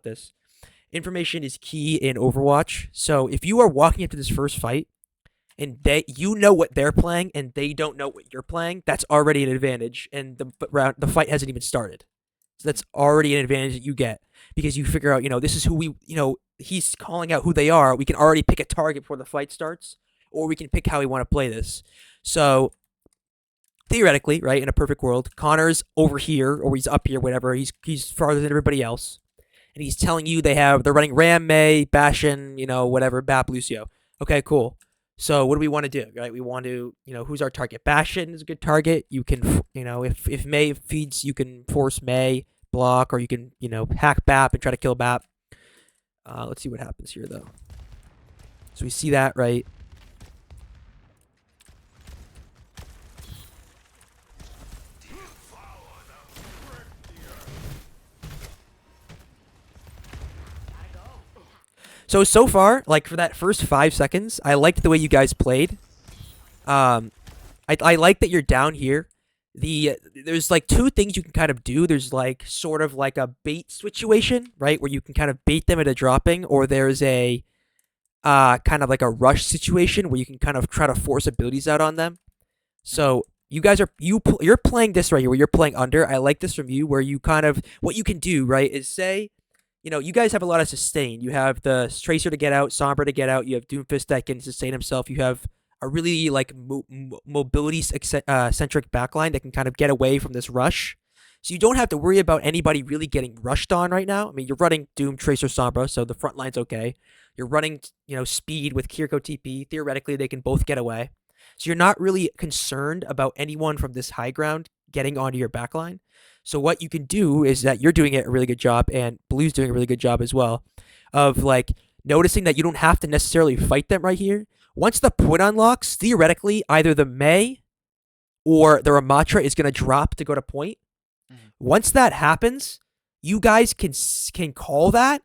this. Information is key in Overwatch. So if you are walking into this first fight and you know what they're playing and they don't know what you're playing, that's already an advantage. And the fight hasn't even started. So that's already an advantage that you get because you figure out, this is who he's calling out who they are. We can already pick a target before the fight starts, or we can pick how we want to play this. So theoretically, right, in a perfect world, Connor's over here or he's up here, whatever. He's farther than everybody else, and he's telling you they're running Ram, May, Bastion, whatever, Bap, Lucio. Okay, cool. So what do we want to do, right? We want to, who's our target? Bastion is a good target. You can, if May feeds, you can force May block, or you can, hack Bap and try to kill Bap. Let's see what happens here, though. So we see that, right? So far, like for that first 5 seconds, I liked the way you guys played. I like that you're down here. There's like two things you can kind of do. There's like sort of like a bait situation, right, where you can kind of bait them into dropping, or there's a kind of like a rush situation where you can kind of try to force abilities out on them. So you guys you're playing this right here, where you're playing under. I like this from you, where you kind of what you can do, right, is say, you guys have a lot of sustain. You have the Tracer to get out, Sombra to get out. You have Doomfist that can sustain himself. You have a really like mobility centric backline that can kind of get away from this rush. So you don't have to worry about anybody really getting rushed on right now. I mean, you're running Doom, Tracer, Sombra, so the front line's okay. You're running, speed with Kiriko TP. Theoretically, they can both get away. So you're not really concerned about anyone from this high ground getting onto your backline. So what you can do is that you're doing a really good job, and Blue's doing a really good job as well, of like noticing that you don't have to necessarily fight them right here. Once the point unlocks, theoretically, either the Mei or the Ramatra is going to drop to go to point. Once that happens, you guys can call that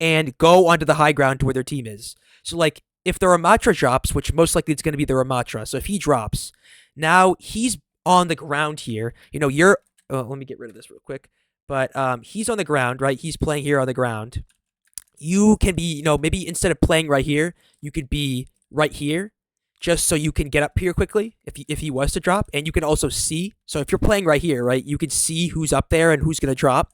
and go onto the high ground to where their team is. So like if the Ramatra drops, which most likely it's going to be the Ramatra, so if he drops, now he's on the ground here. Let me get rid of this real quick. But he's on the ground, right? He's playing here on the ground. You can be, maybe instead of playing right here, you could be right here, just so you can get up here quickly if he was to drop, and you can also see. So if you're playing right here, right, you can see who's up there and who's gonna drop.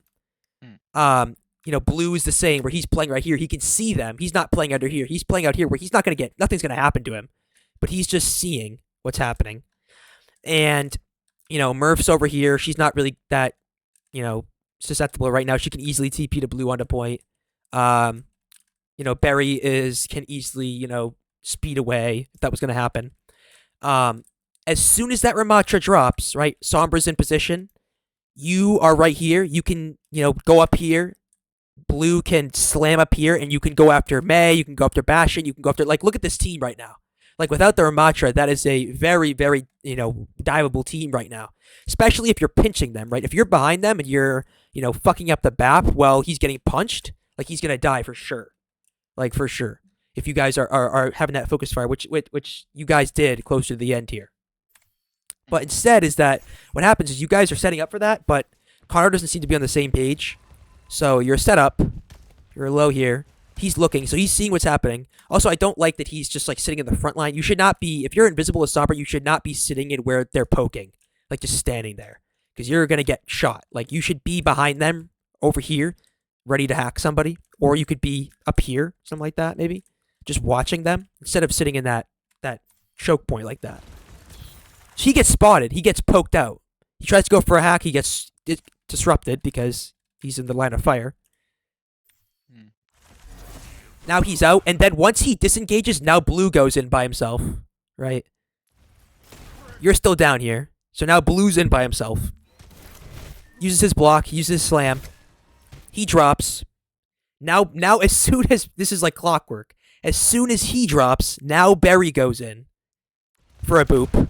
Blue is the same, where he's playing right here. He can see them. He's not playing under here. He's playing out here, where he's not gonna get nothing's gonna happen to him, but he's just seeing what's happening. And Murph's over here. She's not really that, susceptible right now. She can easily TP to Blue onto point. Berry can easily, speed away if that was going to happen. As soon as that Ramatra drops, right, Sombra's in position. You are right here. You can, go up here. Blue can slam up here, and you can go after Mei. You can go after Bastion. You can go after, like, look at this team right now. Like, without the Ramatra, that is a very, very, diveable team right now. Especially if you're pinching them, right? If you're behind them and you're, fucking up the BAP while he's getting punched, like, he's going to die for sure. Like, for sure. If you guys are having that focus fire, which you guys did close to the end here. But instead is that what happens is you guys are setting up for that, but Connor doesn't seem to be on the same page. So you're set up. You're low here. He's looking, so he's seeing what's happening. Also, I don't like that he's just like sitting in the front line. You should not be, if you're invisible as Sombra, you should not be sitting in where they're poking, like just standing there, because you're gonna get shot. Like you should be behind them over here, ready to hack somebody, or you could be up here, something like that, maybe, just watching them instead of sitting in that choke point like that. So he gets spotted. He gets poked out. He tries to go for a hack. He gets disrupted because he's in the line of fire. Now he's out, and then once he disengages, now Blue goes in by himself, right? You're still down here, so now Blue's in by himself. Uses his block, uses his slam. He drops. Now as soon as, this is like clockwork, as soon as he drops, now Berry goes in for a boop.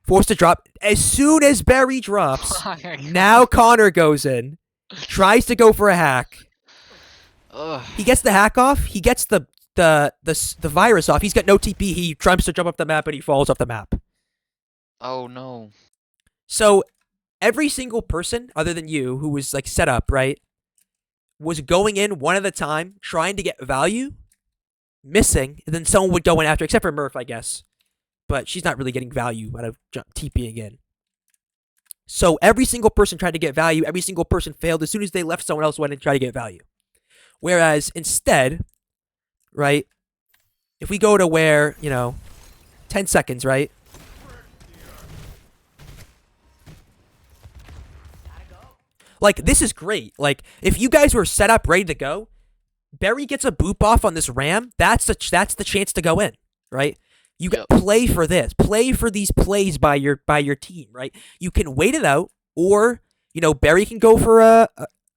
Forced to drop. As soon as Berry drops, now Connor goes in, tries to go for a hack. He gets the hack off. He gets the virus off. He's got no TP. He tries to jump off the map, and he falls off the map. Oh no! So every single person other than you who was like set up, right, was going in one at a time, trying to get value, missing, and then someone would go in after, except for Murph, I guess. But she's not really getting value out of TPing in. So every single person tried to get value. Every single person failed. As soon as they left, someone else went and tried to get value. Whereas instead, right, if we go to where, 10 seconds, right? Like, this is great. Like, if you guys were set up, ready to go, Barry gets a boop off on this ram. That's the chance to go in, right? You got play for this. Play for these plays by your team, right? You can wait it out, or Barry can go for a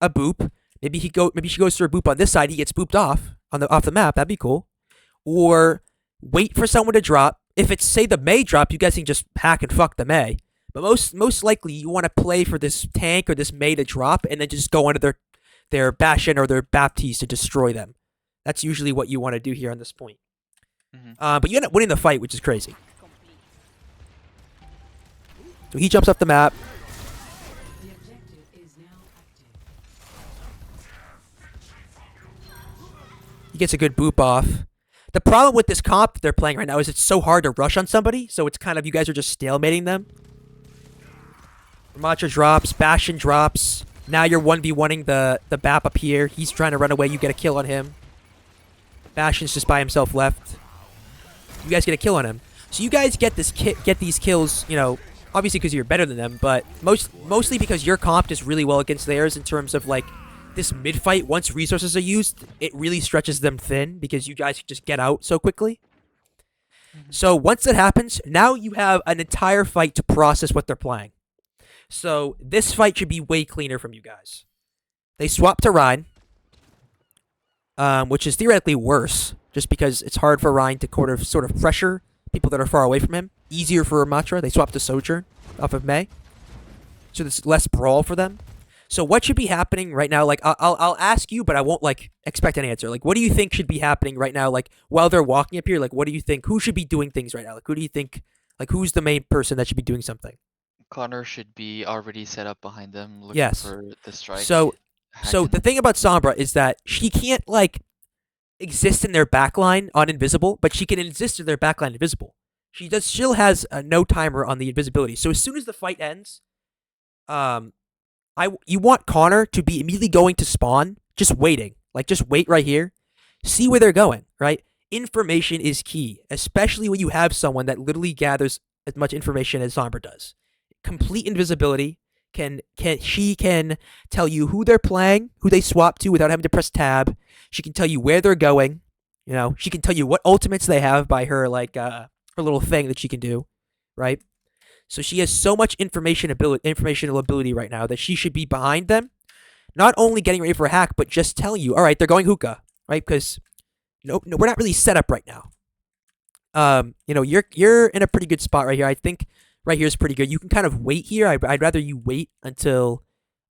boop. Maybe she goes for a boop on this side. He gets booped off off the map. That'd be cool. Or wait for someone to drop. If it's, say, the May drop, you guys can just hack and fuck the May. But most likely, you want to play for this tank or this May to drop, and then just go into their Bastion or their Baptiste to destroy them. That's usually what you want to do here on this point. But you end up winning the fight, which is crazy. So he jumps off the map. He gets a good boop off. The problem with this comp that they're playing right now is it's so hard to rush on somebody, so it's kind of, you guys are just stalemating them. Ramatra drops, Bastion drops. Now you're 1v1ing the BAP up here. He's trying to run away. You get a kill on him. Bastion's just by himself left. You guys get a kill on him. So you guys get these kills, obviously because you're better than them, but mostly because your comp is really well against theirs in terms of, like, this mid-fight. Once resources are used, it really stretches them thin because you guys just get out so quickly. So once that happens, now you have an entire fight to process what they're playing. So this fight should be way cleaner from you guys. They swap to Rhine, which is theoretically worse, just because it's hard for Rhine to sort of pressure people that are far away from him. Easier for Ramatra. They swap to Sojourn off of May, so there's less brawl for them. So what should be happening right now? Like, I'll ask you, but I won't, like, expect an answer. Like, what do you think should be happening right now? Like, while they're walking up here, like, what do you think? Who should be doing things right now? Like, who do you think? Like, who's the main person that should be doing something? Connor should be already set up behind them, looking Yes. for the strike. So the thing about Sombra is that she can't, like, exist in their backline on invisible, but she can exist in their backline invisible. She still has a no timer on the invisibility. So as soon as the fight ends, you want Connor to be immediately going to spawn, just waiting. Like, just wait right here. See where they're going, right? Information is key, especially when you have someone that literally gathers as much information as Sombra does. Complete invisibility. She can tell you who they're playing, who they swap to without having to press tab. She can tell you where they're going. She can tell you what ultimates they have by her, like, her little thing that she can do, right? So she has so much informational ability right now that she should be behind them, not only getting ready for a hack, but just telling you, all right, they're going hookah, right? Because no, we're not really set up right now. You're in a pretty good spot right here. I think right here is pretty good. You can kind of wait here. I'd rather you wait until,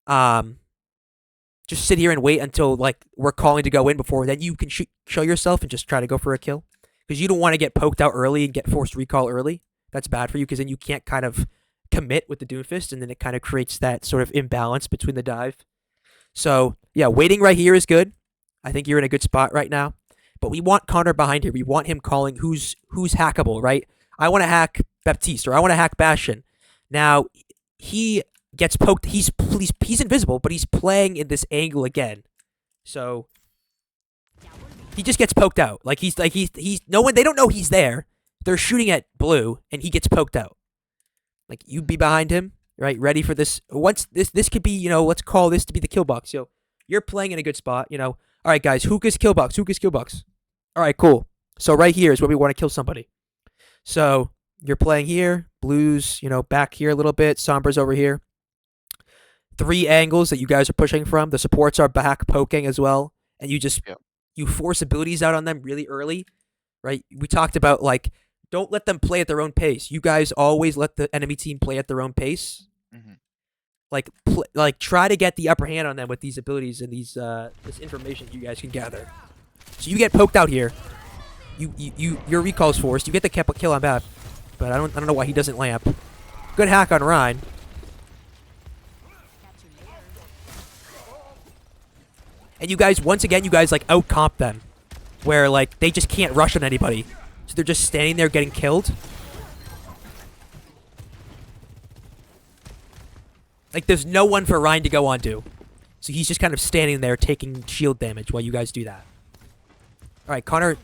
just sit here and wait until, like, we're calling to go in before then you can show yourself and just try to go for a kill. Because you don't want to get poked out early and get forced recall early. That's bad for you because then you can't kind of commit with the Doomfist, and then it kind of creates that sort of imbalance between the dive. So, yeah, waiting right here is good. I think you're in a good spot right now. But we want Connor behind here. We want him calling who's hackable, right? I want to hack Baptiste, or I want to hack Bastion. Now, he gets poked. He's invisible, but he's playing in this angle again. So he just gets poked out. Like, he's no one. They don't know he's there. They're shooting at blue, and he gets poked out. Like, you be behind him, right? Ready for this. Once this could be, let's call this to be the kill box. You're playing in a good spot. All right, guys, hookah's kill box. Hookah's kill box. All right, cool. So right here is where we want to kill somebody. So you're playing here. Blues, back here a little bit. Sombra's over here. 3 angles that you guys are pushing from. The supports are back poking as well, and you force abilities out on them really early, right? We talked about, like, don't let them play at their own pace. You guys always let the enemy team play at their own pace. Mm-hmm. Like try to get the upper hand on them with these abilities and this information you guys can gather. So you get poked out here. Your recall's forced. You get the kill on Bab, but I don't know why he doesn't lamp. Good hack on Rhine. And you guys, once again, you guys like out comp them, where like they just can't rush on anybody, so they're just standing there getting killed. Like there's no one for Ryan to go onto, so he's just kind of standing there taking shield damage while you guys do that. All right, Connor,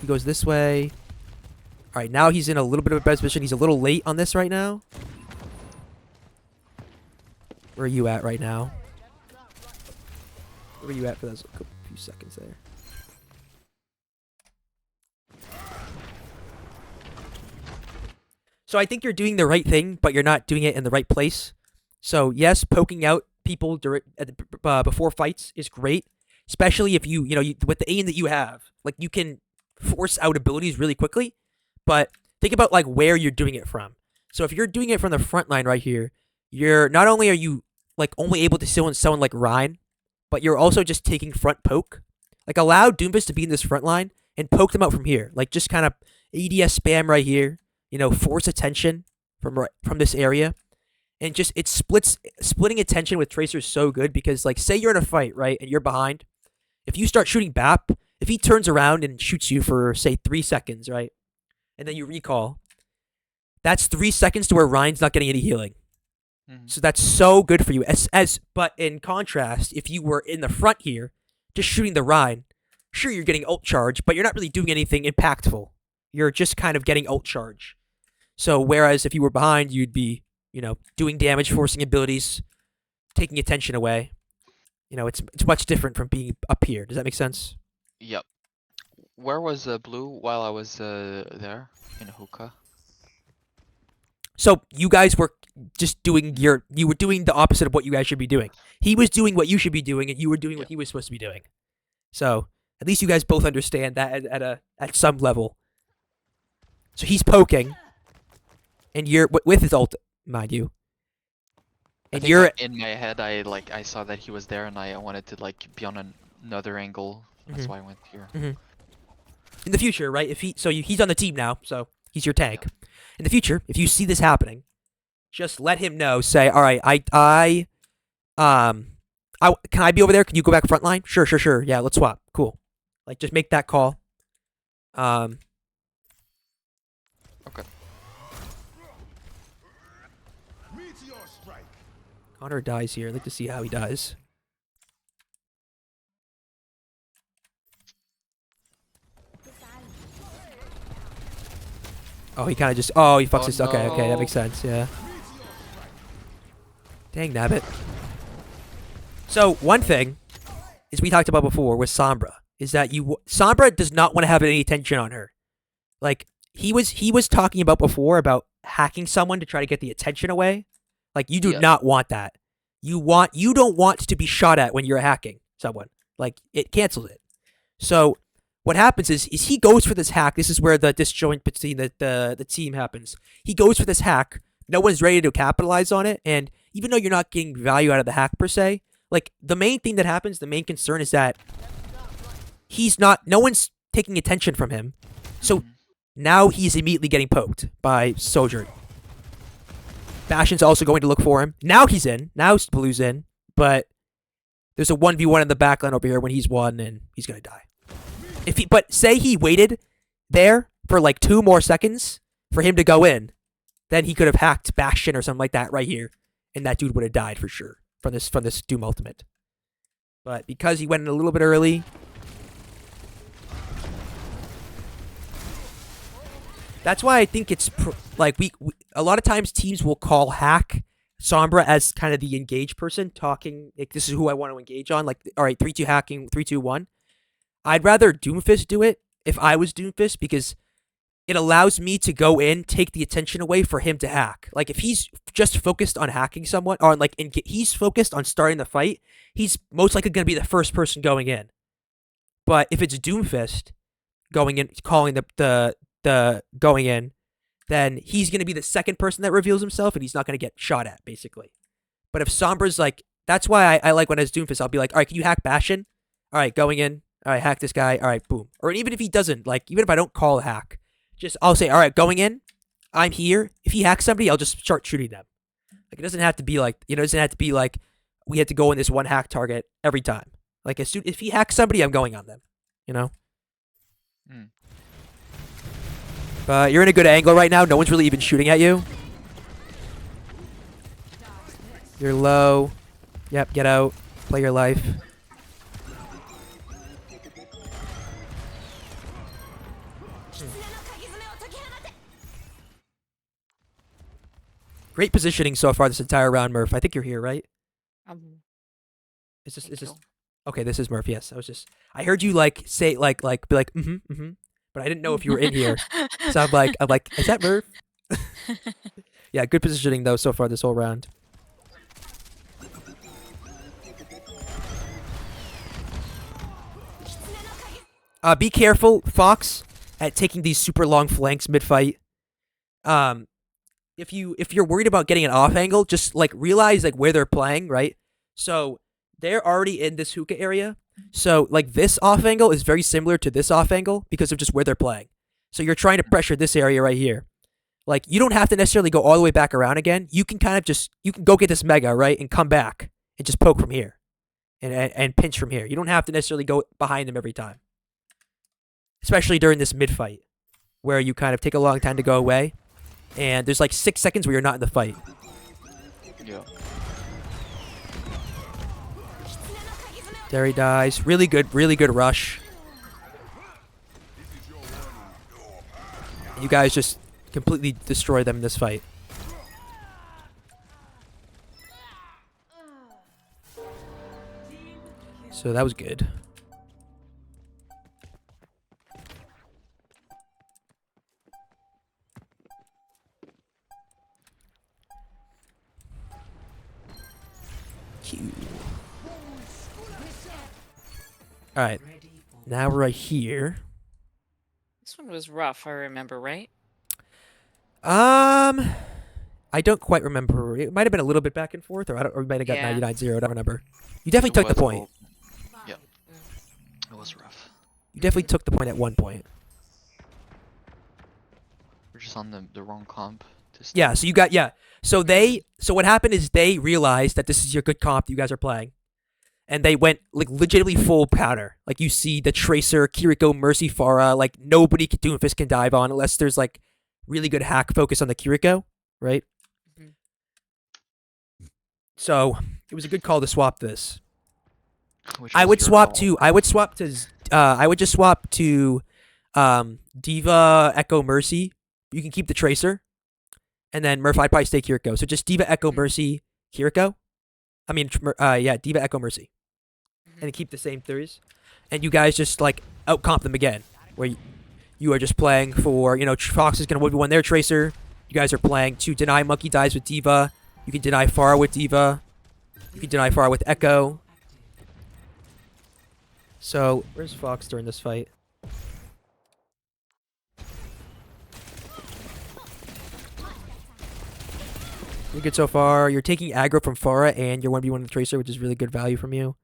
he goes this way. All right, now he's in a little bit of a better position. He's a little late on this right now. Where are you at right now? Where were you at for those few seconds there? So I think you're doing the right thing, but you're not doing it in the right place. So yes, poking out people before fights is great, especially if you with the aim that you have, like you can force out abilities really quickly. But think about like where you're doing it from. So if you're doing it from the front line right here, you're not only are you like only able to kill someone like Ryan, but you're also just taking front poke. Like allow Doomfist to be in this front line and poke them out from here. Like just kind of ADS spam right here. Force attention from this area. And just splitting attention with Tracer is so good because like say you're in a fight, right, and you're behind. If you start shooting BAP, if he turns around and shoots you for say 3 seconds, right, and then you recall, that's 3 seconds to where Ryan's not getting any healing. So that's so good for you. But in contrast, if you were in the front here, just shooting the Ryan, sure you're getting ult charge, but you're not really doing anything impactful. You're just kind of getting ult charge. So whereas if you were behind, you'd be, doing damage, forcing abilities, taking attention away. It's much different from being up here. Does that make sense? Yep. Where was Blue while I was there in hookah? So you guys were just doing you were doing the opposite of what you guys should be doing. He was doing what you should be doing, and you were doing what he was supposed to be doing. So at least you guys both understand that at some level. So he's poking, and you're with his ult, mind you. I And think, you're like, in my head, I saw that he was there, and I wanted to like be on another angle. That's why I went here. in the future, right? He's on the team now, so he's your tank. In the future, if you see this happening, just let him know. Say, all right, can I be over there? Can you go back front line? Sure. Yeah, let's swap. Cool. Like, just make that call. Okay. Connor dies here. I'd like to see how he dies. Oh, he kind of just... Oh, he fucks his... Okay, that makes sense, yeah. Dang, nabbit. So, one thing is we talked about before with Sombra, is that Sombra does not want to have any attention on her. Like, he was talking about before about hacking someone to try to get the attention away. Like, you do not want that. You don't want to be shot at when you're hacking someone. Like, it cancels it. So... what happens is he goes for this hack. This is where the disjoint between the team happens. He goes for this hack. No one's ready to capitalize on it. And even though you're not getting value out of the hack per se, like the main thing that happens, the main concern is that no one's taking attention from him. So now he's immediately getting poked by Sojourn. Bastion's also going to look for him. Now he's in. Now Blue's in. But there's a 1v1 in the backline over here when he's won and he's going to die. But say he waited there for like 2 more seconds for him to go in, then he could have hacked Bastion or something like that right here, and that dude would have died for sure from this Doom ultimate. But because he went in a little bit early, that's why I think it's like we a lot of times teams will call hack Sombra as kind of the engaged person talking. Like, this is who I want to engage on. Like, all right, 3-2 hacking, 3-2-1. I'd rather Doomfist do it if I was Doomfist because it allows me to go in, take the attention away for him to hack. Like, if he's just focused on hacking someone, or like he's focused on starting the fight, he's most likely going to be the first person going in. But if it's Doomfist going in, calling the going in, then he's going to be the second person that reveals himself, and he's not going to get shot at, basically. But if Sombra's like, that's why I like when as Doomfist, I'll be like, all right, can you hack Bastion? All right, going in. All right, hack this guy. All right, boom. Or even if he doesn't, like, even if I don't call a hack, I'll say, all right, going in, I'm here. If he hacks somebody, I'll just start shooting them. Like, it doesn't have to be like, we have to go in this one hack target every time. Like as soon if he hacks somebody, I'm going on them. You know. Mm. But you're in a good angle right now. No one's really even shooting at you. You're low. Yep, get out. Play your life. Great positioning so far this entire round, Murph. I think you're here, right? Is this okay? This is Murph. Yes, I heard you like say be like but I didn't know if you were in here. So I'm like, is that Murph? Yeah, good positioning though so far this whole round. Be careful, Fox, at taking these super long flanks mid fight. If you're worried about getting an off angle, just like realize like where they're playing, right? So they're already in this hookah area. So like this off angle is very similar to this off angle because of just where they're playing. So you're trying to pressure this area right here. Like you don't have to necessarily go all the way back around again. You can kind of you can go get this mega, right, and come back and just poke from here. And pinch from here. You don't have to necessarily go behind them every time. Especially during this mid fight where you kind of take a long time to go away. And there's like 6 seconds where you're not in the fight. Yeah. There he dies. Really good rush. You guys just completely destroy them in this fight. So that was good. Alright. Now we're right here. This one was rough, I remember, right? I don't quite remember. It might have been a little bit back and forth, or we might have got 99-0. I don't remember. You definitely took the point. Yeah. It was rough. You definitely took the point at one point. We're just on the wrong comp. Yeah, so you got, So what happened is they realized that this is your good comp that you guys are playing. And they went like legitimately full powder. Like you see the Tracer, Kiriko, Mercy, Pharah, like nobody can Doomfist can dive on unless there's like really good hack focus on the Kiriko, right? Mm-hmm. So it was a good call to swap this. I would swap to I would just swap to Diva, Echo, Mercy. You can keep the Tracer. And then Murph, I'd probably stay Kiriko. So just Diva, Echo, Mercy, Kiriko. I mean, Diva, Echo, Mercy. And keep the same threes. And you guys just, like, out-comp them again. Where you are just playing for, Fox is going to 1v1 their Tracer. You guys are playing to deny Monkey dies with Diva. You can deny Pharah with Diva. You can deny Pharah with Echo. So, where's Fox during this fight? You're good so far. You're taking aggro from Pharah and you're 1v1 the Tracer, which is really good value from you.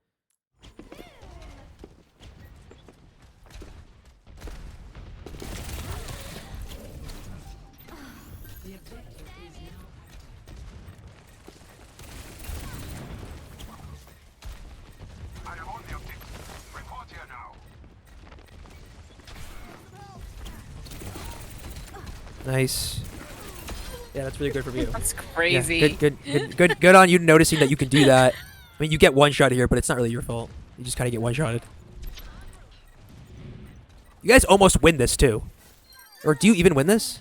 Nice. Yeah, that's really good for you. That's crazy. Yeah, good on you noticing that you can do that. I mean, you get one shot here, but it's not really your fault. You just kind of get one-shotted. You guys almost win this, too. Or do you even win this?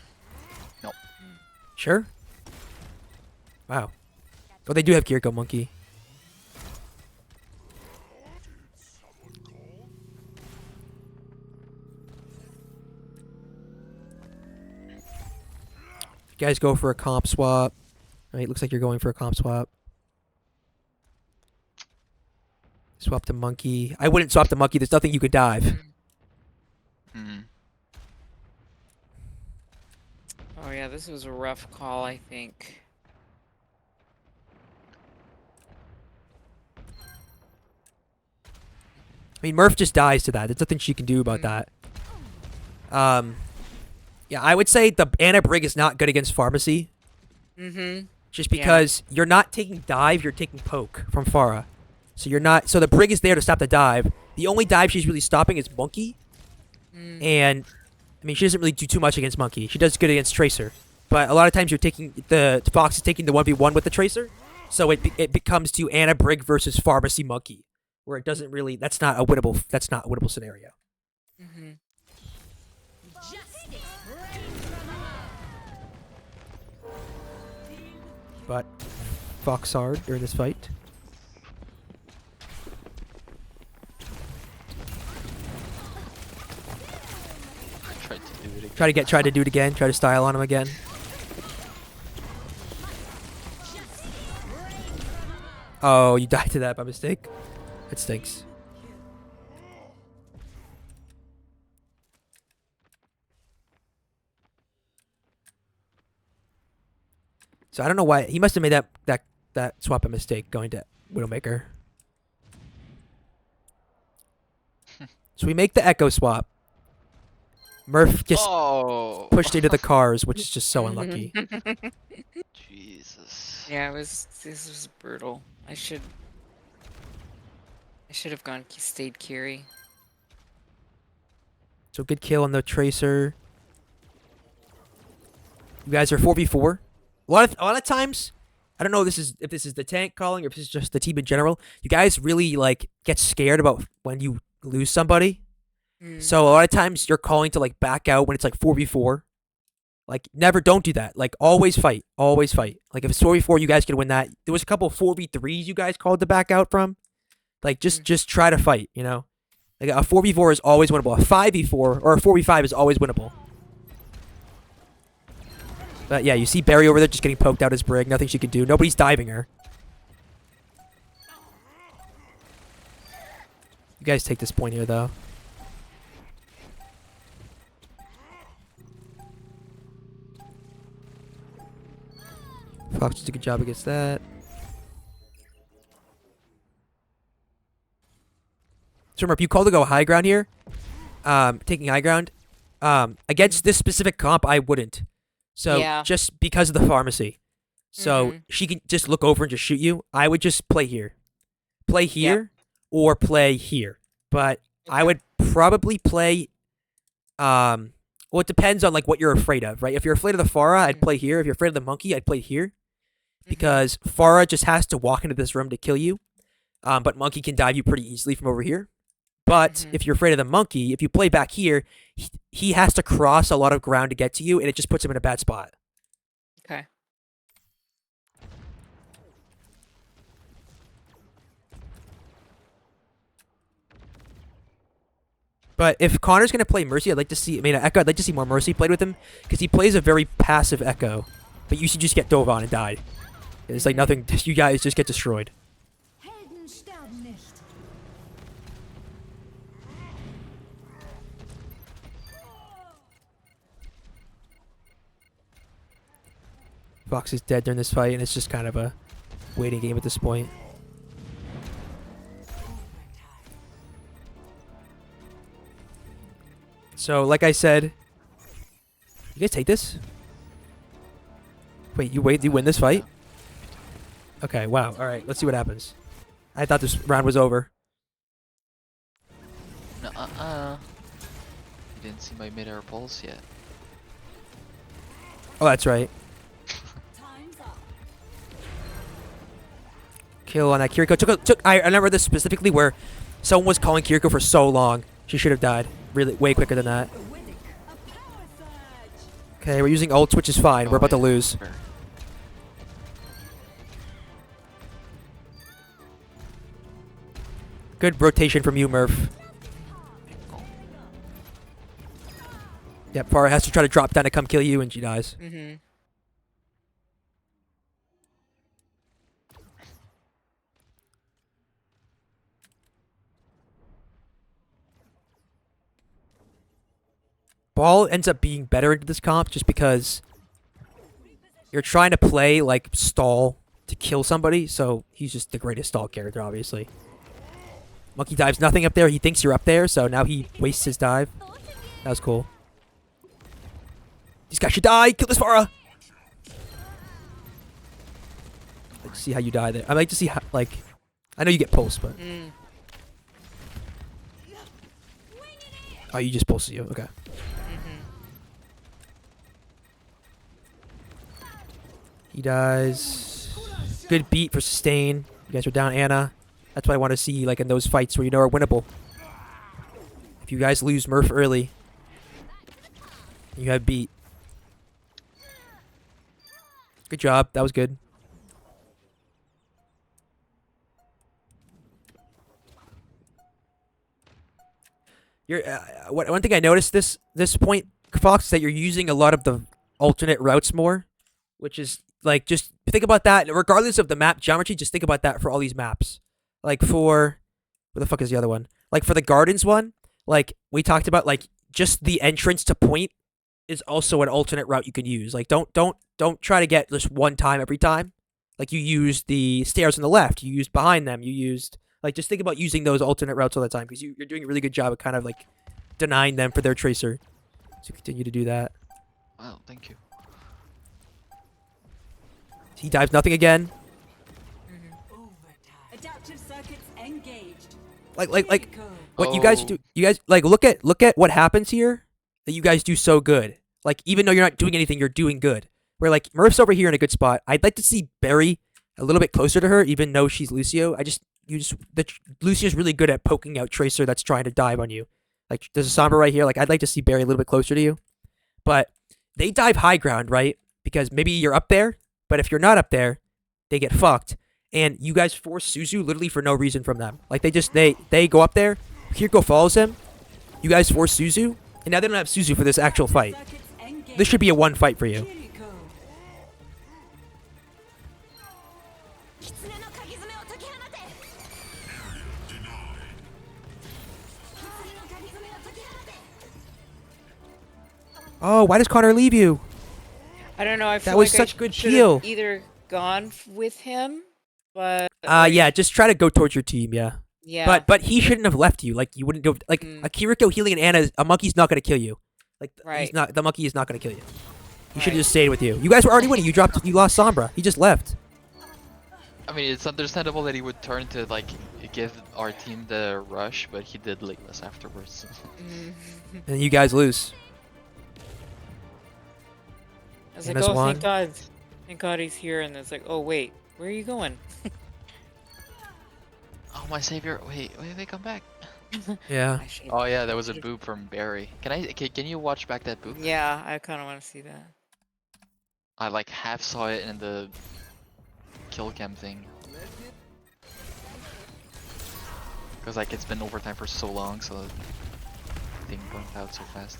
Nope. Sure? Wow. Oh, they do have Kiriko Monkey. You guys go for a comp swap. Right, looks like you're going for a comp swap. Swap to Monkey. I wouldn't swap to Monkey. There's nothing you could dive. Mm-hmm. Oh yeah, this was a rough call, I think. I mean, Murph just dies to that. There's nothing she can do about that. Yeah, I would say the Anna Brig is not good against Pharmacy. Mm-hmm. Just because you're not taking dive, you're taking poke from Pharah. So you're not. So the brig is there to stop the dive. The only dive she's really stopping is Monkey, and I mean she doesn't really do too much against Monkey. She does good against Tracer, but a lot of times you're taking the Fox is taking the 1v1 with the Tracer, so it becomes to Anna Brig versus Pharmacy Monkey, where it doesn't really. That's not a winnable scenario. Mm-hmm. But Fox hard during this fight. Tried to do it again. Try to do it again. Try to style on him again. Oh, you died to that by mistake. That stinks. So I don't know why he must have made that swap a mistake going to Widowmaker. So we make the Echo swap. Murph just pushed into the cars, which is just so unlucky. Jesus. Yeah, this was brutal. I should have stayed Kiri. So good kill on the Tracer. You guys are 4v4. A lot of times, I don't know if this is the tank calling or if this is just the team in general. You guys really like get scared about when you lose somebody. So a lot of times you're calling to like back out when it's like 4v4. Like don't do that. Like always fight. Always fight. Like if it's 4v4, you guys can win that. There was a couple of 4v3s you guys called to back out from. Like just try to fight, you know? Like a 4v4 is always winnable. A 5v4 or a 4v5 is always winnable. But yeah, you see Barry over there just getting poked out his brig. Nothing she can do. Nobody's diving her. You guys take this point here, though. Fox did a good job against that. So remember, if you call to go high ground here, taking high ground, against this specific comp, I wouldn't. So Yeah. just because of the pharmacy. So she can just look over and just shoot you. I would just play here. Play here or play here. But I would probably play well, it depends on like what you're afraid of, right? If you're afraid of the Pharah, I'd play here. If you're afraid of the Monkey, I'd play here. Because Pharah just has to walk into this room to kill you. But Monkey can dive you pretty easily from over here. But if you're afraid of the Monkey, if you play back here, he has to cross a lot of ground to get to you, and it just puts him in a bad spot. Okay. But if Connor's going to play Mercy, Echo, I'd like to see more Mercy played with him, because he plays a very passive Echo. But you should just get dove on and died. It's like nothing, you guys just get destroyed. Fox is dead during this fight, and it's just kind of a waiting game at this point. So, like I said, you guys take this? Wait, you win this fight? Okay, wow. All right, let's see what happens. I thought this round was over. No, You didn't see my mid-air pulse yet. Oh, that's right. Kill on that Kiriko. I remember this specifically where someone was calling Kiriko for so long. She should have died really way quicker than that. Okay, we're using ults, which is fine. We're about to lose. Fair. Good rotation from you, Murph. Yep, Farah has to try to drop down to come kill you, and she dies. Ball ends up being better into this comp just because you're trying to play like stall to kill somebody, so he's just the greatest stall character, obviously. Monkey dives nothing up there. He thinks you're up there, so now he wastes his dive. That was cool. These guys should die. Kill this Farah. Let's see how you die there. I'd like to see how, like, I know you get pulse, but Mm. oh, you just pulse you. Okay. Mm-hmm. He dies. Good beat for sustain. You guys are down Anna. That's what I want to see, like in those fights where you know are winnable. If you guys lose Murph early, you have beat. Good job. That was good. You're one thing I noticed this point, Fox, is that you're using a lot of the alternate routes more, which is like just think about that. Regardless of the map geometry, just think about that for all these maps. Like for where the fuck is the other one? Like for the gardens one, like we talked about, like just the entrance to point is also an alternate route you can use. Like don't try to get just one time every time. Like you used the stairs on the left, you used behind them, you used like just think about using those alternate routes all the time because you're doing a really good job of kind of like denying them for their tracer. So continue to do that. Wow, thank you. He dives nothing again. Adaptive circuits engaged. Like Critical. what you guys Oh. do. You guys like look at what happens here that you guys do so good. Like even though you're not doing anything, you're doing good. Where like Murph's over here in a good spot. I'd like to see Barry a little bit closer to her, even though she's Lucio. Lucio's really good at poking out Tracer that's trying to dive on you. Like there's a Sombra right here. Like I'd like to see Barry a little bit closer to you. But they dive high ground, right? Because maybe you're up there, but if you're not up there, they get fucked. And you guys force Suzu literally for no reason from them. Like they go up there, Kiriko follows him, you guys force Suzu, and now they don't have Suzu for this actual fight. Circuits engaged. This should be a one fight for you. Critical. Oh, why does Connor leave you? I don't know. I feel That was like such I good should've peel. Either gone with him, but like, Yeah, just try to go towards your team, yeah. yeah. But he shouldn't have left you. Like you wouldn't go like a Kiriko healing and Anna. A monkey's not gonna kill you. Like he's Right. not. The monkey is not gonna kill you. He should Right. have just stayed with you. You guys were already winning. You lost Sombra. He just left. I mean, it's understandable that he would turn to like give our team the rush, but he did leave us afterwards. Mm. And you guys lose. I was like, Anna's oh, won. thank God he's here. And it's like, oh wait, where are you going? Oh my savior! Wait, come back. Yeah. I should- Oh yeah, that was a boop from Barry. Can you watch back that boop? Yeah, I kind of want to see that. I like half saw it in the kill cam thing. Cause like it's been overtime for so long, so the thing burnt out so fast.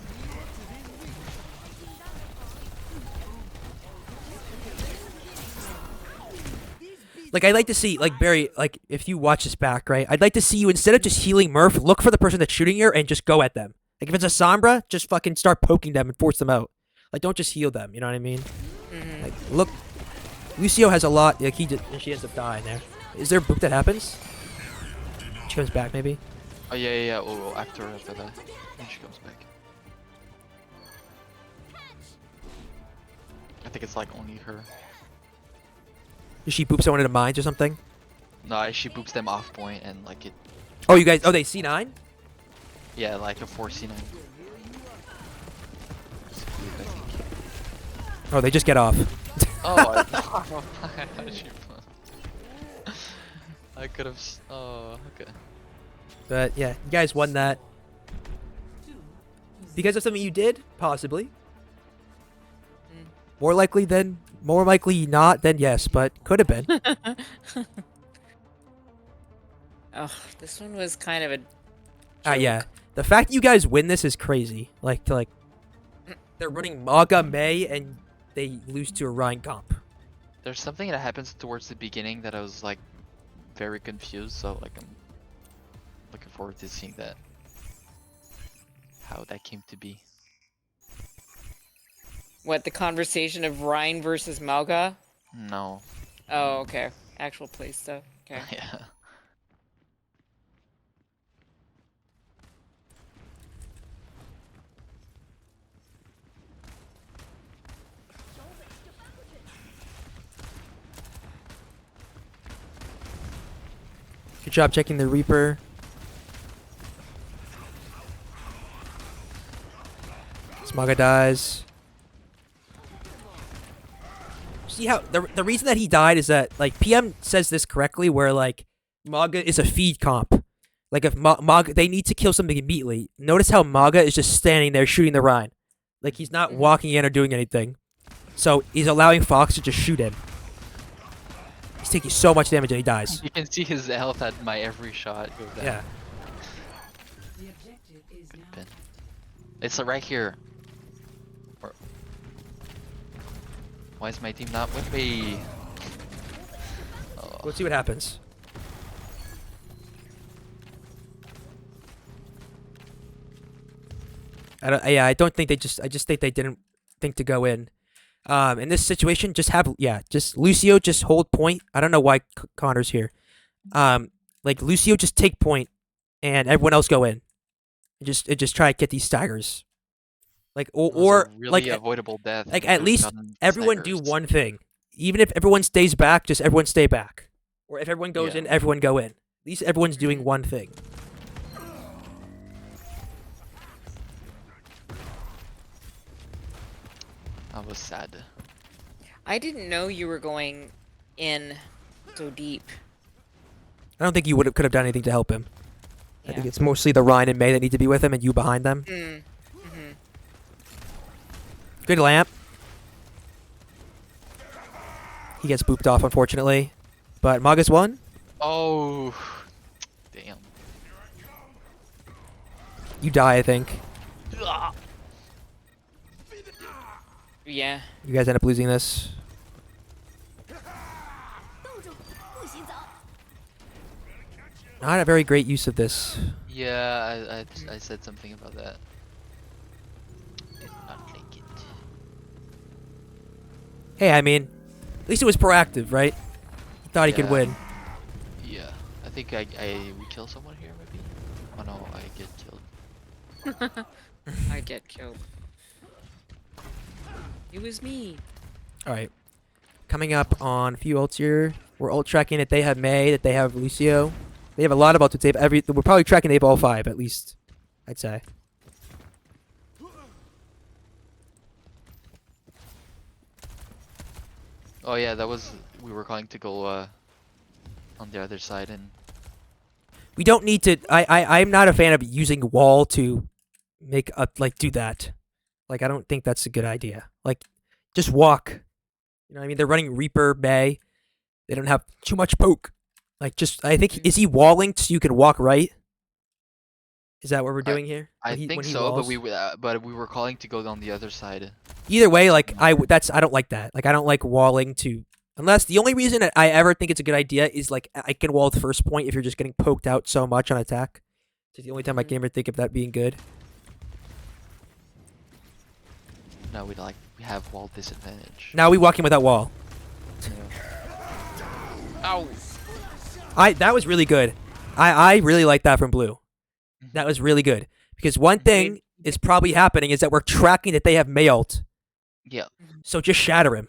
Like I'd like to see, like Barry, like if you watch this back, right? I'd like to see you instead of just healing Murph, look for the person that's shooting you and just go at them. Like if it's a Sombra, just fucking start poking them and force them out. Like don't just heal them. You know what I mean? Mhm. Like look, Lucio has a lot. Like she ends up dying there. Is there a boop that happens? She comes back maybe. Oh yeah. Oh, after that, when she comes back. I think it's like only her. Does she boop someone into mines or something? No, she boops them off point and like it. Oh, you guys. Oh, they C9. Yeah, like a 4C9. Oh, they just get off. Oh, I could have. Oh, okay. But yeah, you guys won that because of something you did, possibly. Mm. More likely not than yes, but could have been. Oh, this one was kind of a. Yeah. The fact you guys win this is crazy. Like they're running Maga May and they lose to a Rhine comp. There's something that happens towards the beginning that I was like very confused, so like I'm looking forward to seeing that. How that came to be. What, the conversation of Rhine versus Malga? No. Oh, okay. Actual play stuff. Okay. Yeah. Good job checking the Reaper. Smaga dies. See how the reason that he died is that like PM says this correctly, where like Maga is a feed comp. Like if Maga, they need to kill something immediately. Notice how Maga is just standing there shooting the Rhine, like he's not walking in or doing anything. So he's allowing Fox to just shoot him. He's taking so much damage and he dies. You can see his health at my every shot. Go down. Yeah. The objective is now. Pin. It's right here. Why is my team not with me? Oh. Let's see what happens. I don't think they just. I just think they didn't think to go in. In this situation, just Lucio just hold point. I don't know why Connor's here. Like Lucio just take point, and everyone else go in. Just try to get these staggers. Like or really like avoidable death. like if at we've least gotten everyone do staggers. one thing. Even if everyone stays back, just everyone stay back. Or if everyone goes Yeah. in, everyone go in. At least everyone's doing one thing. That was sad. I didn't know you were going in so deep. I don't think you could have done anything to help him. I Yeah. think it's mostly the Ryan and May that need to be with him, and you behind them. Good lamp. He gets booped off, unfortunately. But Magus won. Oh, damn. You die, I think. Yeah. You guys end up losing this. Not a very great use of this. Yeah, I said something about that. Did not like it. Hey, I mean, at least it was proactive, right? He thought he could Yeah. win. Yeah, I think we kill someone here maybe. Oh no, I get killed. I get killed. It was me. Alright. Coming up on a few ults here. We're ult tracking that they have May, that they have Lucio. They have a lot of ults. We're probably tracking they have all 5, at least. I'd say. Oh yeah, we were going to go on the other side and We don't need to. I'm not a fan of using wall to make up, like, do that. Like, I don't think that's a good idea. Like, just walk. You know what I mean? They're running Reaper, May. They don't have too much poke. Like, just, I think, is he walling so you can walk right? Is that what we're doing here? I When he think so, walls? but we were calling to go on the other side. Either way, like, I don't like that. Like, I don't like walling to, unless the only reason I ever think it's a good idea is, like, I can wall at the first point if you're just getting poked out so much on attack. It's the only time I can ever think of that being good. No, we have wall disadvantage. Now we walk in without wall. Ow. That was really good. I really like that from Blue. That was really good. Because one thing is probably happening is that we're tracking that they have May ult. Yeah. So just shatter him.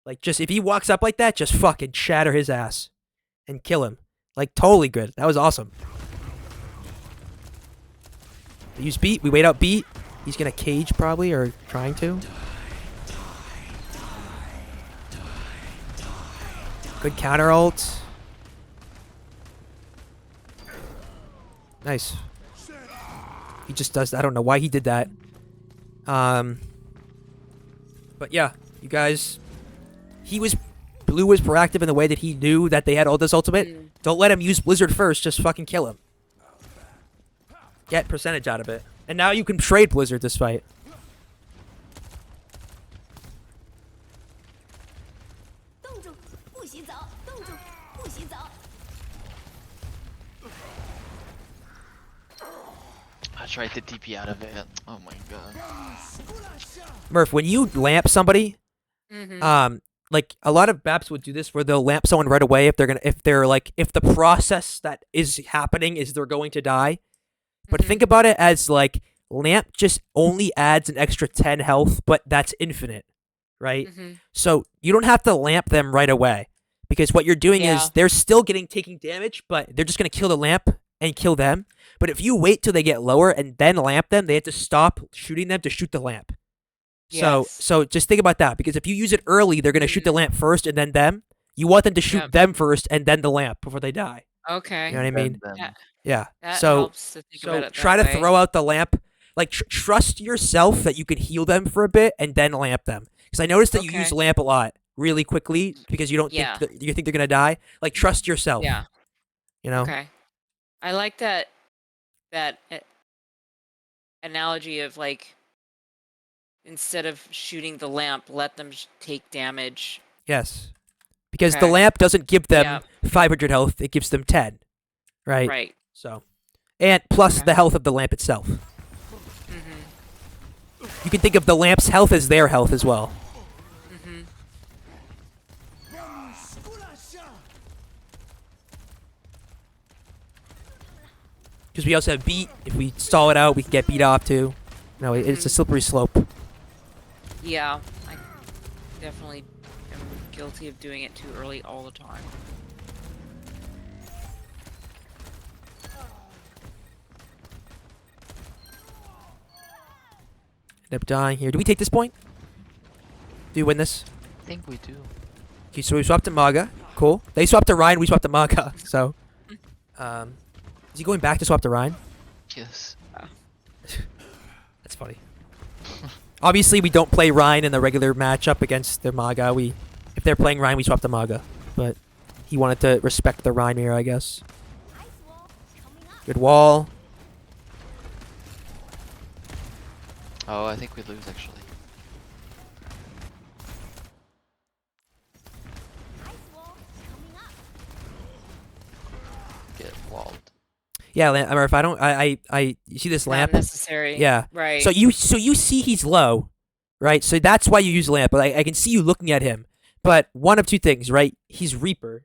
Like, just if he walks up like that, just fucking shatter his ass. And kill him. Like, totally good. That was awesome. We use beat. We wait out beat. He's gonna cage probably, or trying to. Good counter ult. Nice. He just does. I don't know why he did that. But yeah, you guys. Blue was proactive in the way that he knew that they had all this ultimate. Don't let him use Blizzard first. Just fucking kill him. Get percentage out of it. And now you can trade Blizzard this fight. I tried to TP out of it. Oh my god. Murph, when you lamp somebody, like a lot of Baps would do this where they'll lamp someone right away if the process that is happening is they're going to die. But think about it as like lamp just only adds an extra 10 health, but that's infinite, right? So you don't have to lamp them right away. because what you're doing Yeah. is they're still taking damage, but they're just gonna kill the lamp and kill them. But if you wait till they get lower and then lamp them, they have to stop shooting them to shoot the lamp. Yes. So just think about that, because if you use it early, they're gonna shoot the lamp first and then them. You want them to shoot Yep. them first and then the lamp before they die. Okay. You know what I mean? Then Yeah. That So helps to think about it try that to way. throw out the lamp. Like trust yourself that you can heal them for a bit and then lamp them. Because I noticed that you Okay. use lamp a lot really quickly because you don't Yeah. think you think they're gonna die. Like trust yourself. Yeah. You know. Okay. I like that analogy of like instead of shooting the lamp, let them take damage. Yes. Because the Okay. lamp doesn't give them Yeah. 500 health; it gives them 10. Right. Right. So, and plus Okay. the health of the lamp itself. Mm-hmm. You can think of the lamp's health as their health as well. Mm-hmm. Because we also have beat. If we stall it out, we can get beat off too. No, it's a slippery slope. Yeah. I definitely am guilty of doing it too early all the time. End up dying here. Do we take this point? Do we win this? I think we do. Okay, so we swapped to Maga. Cool. They swapped to Ryan, we swapped to Maga. So, is he going back to swap to Ryan? Yes. That's funny. Obviously, we don't play Ryan in the regular matchup against the Maga. If they're playing Ryan, we swap to Maga. But he wanted to respect the Ryan here, I guess. Good wall. Oh, I think we lose actually. Get walled. Yeah, if I don't, you see this Not lamp? necessary. Yeah. Right. So you see he's low, right? So that's why you use lamp. But I can see you looking at him. But one of two things, right? He's Reaper.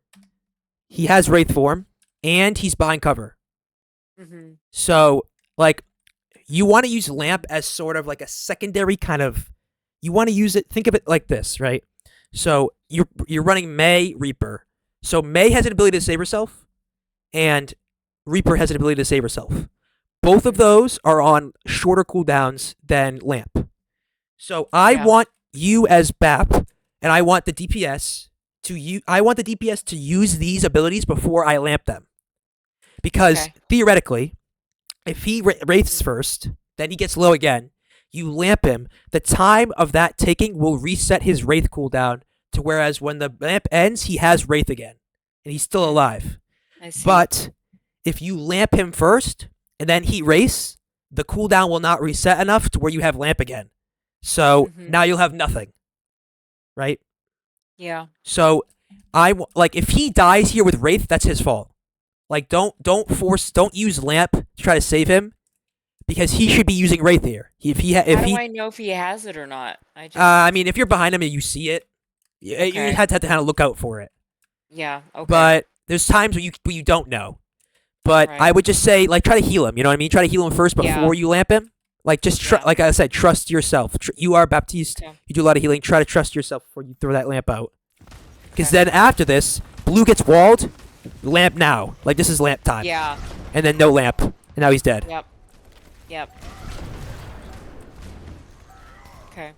He has Wraith form, and he's behind cover. Mm-hmm. So like, you want to use lamp as sort of like a secondary kind of. You want to use it. Think of it like this, right? So you're running May Reaper. So May has an ability to save herself, and Reaper has an ability to save herself. Both of those are on shorter cooldowns than Lamp. So I Yeah. want you as BAP, and I want the DPS to use these abilities before I Lamp them. Because Okay. theoretically, if he wraiths first, then he gets low again. You Lamp him. The time of that taking will reset his Wraith cooldown to whereas when the Lamp ends, he has Wraith again, and he's still alive. I see. But if you lamp him first and then he race, the cooldown will not reset enough to where you have lamp again. So Mhm. now you'll have nothing. Right? Yeah. So like if he dies here with Wraith, that's his fault. Like don't use lamp to try to save him because he should be using Wraith here. How do I know if he has it or not? I mean if you're behind him and you see it, you Okay. have to kind of look out for it. Yeah. Okay. But there's times where you don't know. But Right. I would just say, like, try to heal him. You know what I mean? Try to heal him first before Yeah. you lamp him. Like, just Yeah. like I said, trust yourself. You are Baptiste. Okay. You do a lot of healing. Try to trust yourself before you throw that lamp out. Because Okay. then after this, blue gets walled. Lamp now. Like this is lamp time. Yeah. And then no lamp, and now he's dead. Yep. Yep. Okay.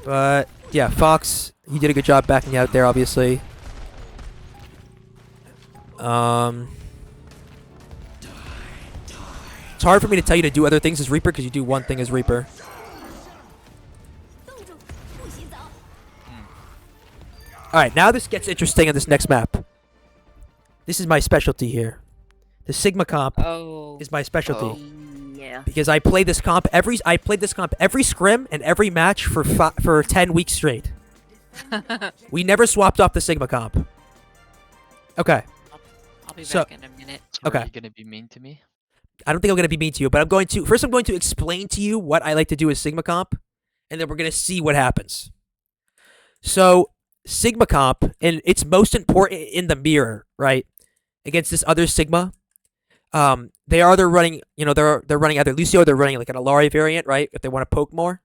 But yeah, Fox, he did a good job backing out there. Obviously. It's hard for me to tell you to do other things as Reaper because you do one thing as Reaper. Alright, now this gets interesting on this next map. This is my specialty here. The Sigma comp Oh. is my specialty. Oh. Yeah. Because I played this comp every scrim and every match for 10 weeks straight. We never swapped off the Sigma comp. Okay. I'll be So- back in a minute. So Okay. Are you gonna be mean to me? I don't think I'm going to be mean to you, but I'm going to explain to you what I like to do with Sigma comp, and then we're going to see what happens. So, Sigma comp, and it's most important in the mirror, right? Against this other Sigma. They're running, they're running either Lucio or they're running like an Alari variant, right? If they want to poke more.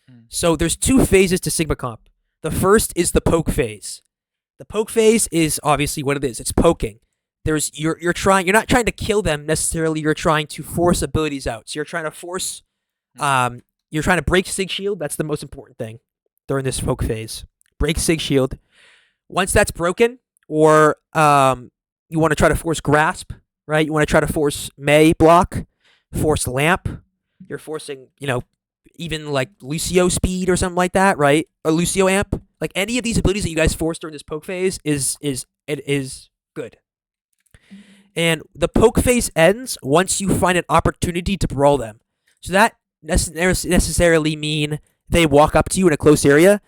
Hmm. So there's two phases to Sigma comp. The first is the poke phase. The poke phase is obviously what it is. It's poking. You're not trying to kill them necessarily. You're trying to force abilities out. So you're trying to force you're trying to break Sig Shield. That's the most important thing during this poke phase. Break Sig Shield. Once that's broken, or you want to try to force Grasp, right? You want to try to force May block, force Lamp. You're forcing, even like Lucio speed or something like that, right? Or Lucio amp. Like any of these abilities that you guys force during this poke phase is good. And the poke phase ends once you find an opportunity to brawl them. So that necessarily mean they walk up to you in a close area.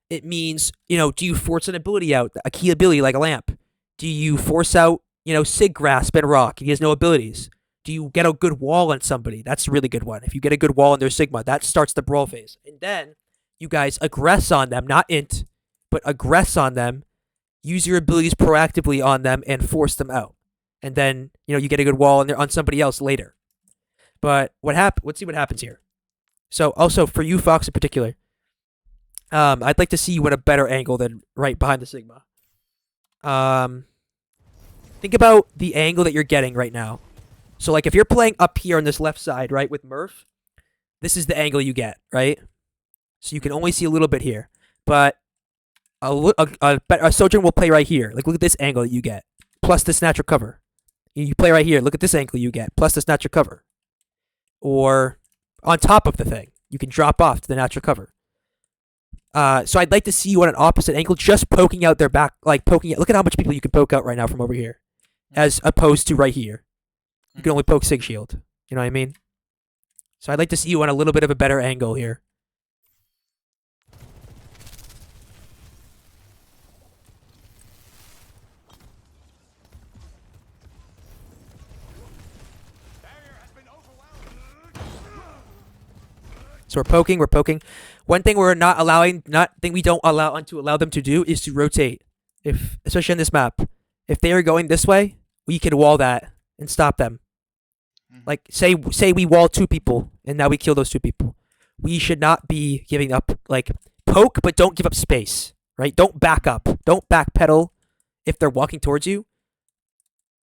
It means, do you force an ability out, a key ability like a Lamp? Do you force out, Sig Grasp and Rock? He has no abilities. Do you get a good wall on somebody? That's a really good one. If you get a good wall on their Sigma, that starts the brawl phase. And then you guys aggress on them, not int, but aggress on them, use your abilities proactively on them, and force them out. And then, you get a good wall on somebody else later. But let's see what happens here. So also for you, Fox, in particular, I'd like to see you at a better angle than right behind the Sigma. Think about the angle that you're getting right now. So like if you're playing up here on this left side, right, with Murph, this is the angle you get, right? So you can only see a little bit here. But a Sojourn will play right here. Like look at this angle that you get, plus the Snatcher cover. You play right here, look at this angle you get, plus the Snatcher cover. Or on top of the thing, you can drop off to the natural cover. So I'd like to see you on an opposite angle, just poking out their back, like poking out. Look at how much people you can poke out right now from over here, as opposed to right here. You can only poke Sig Shield. You know what I mean? So I'd like to see you on a little bit of a better angle here. So we're poking. One thing we don't allow them to do is to rotate. Especially on this map, if they are going this way, we can wall that and stop them. Like say we wall 2 people and now we kill those 2 people. We should not be giving up, like poke, but don't give up space, right? Don't back up. Don't backpedal if they're walking towards you.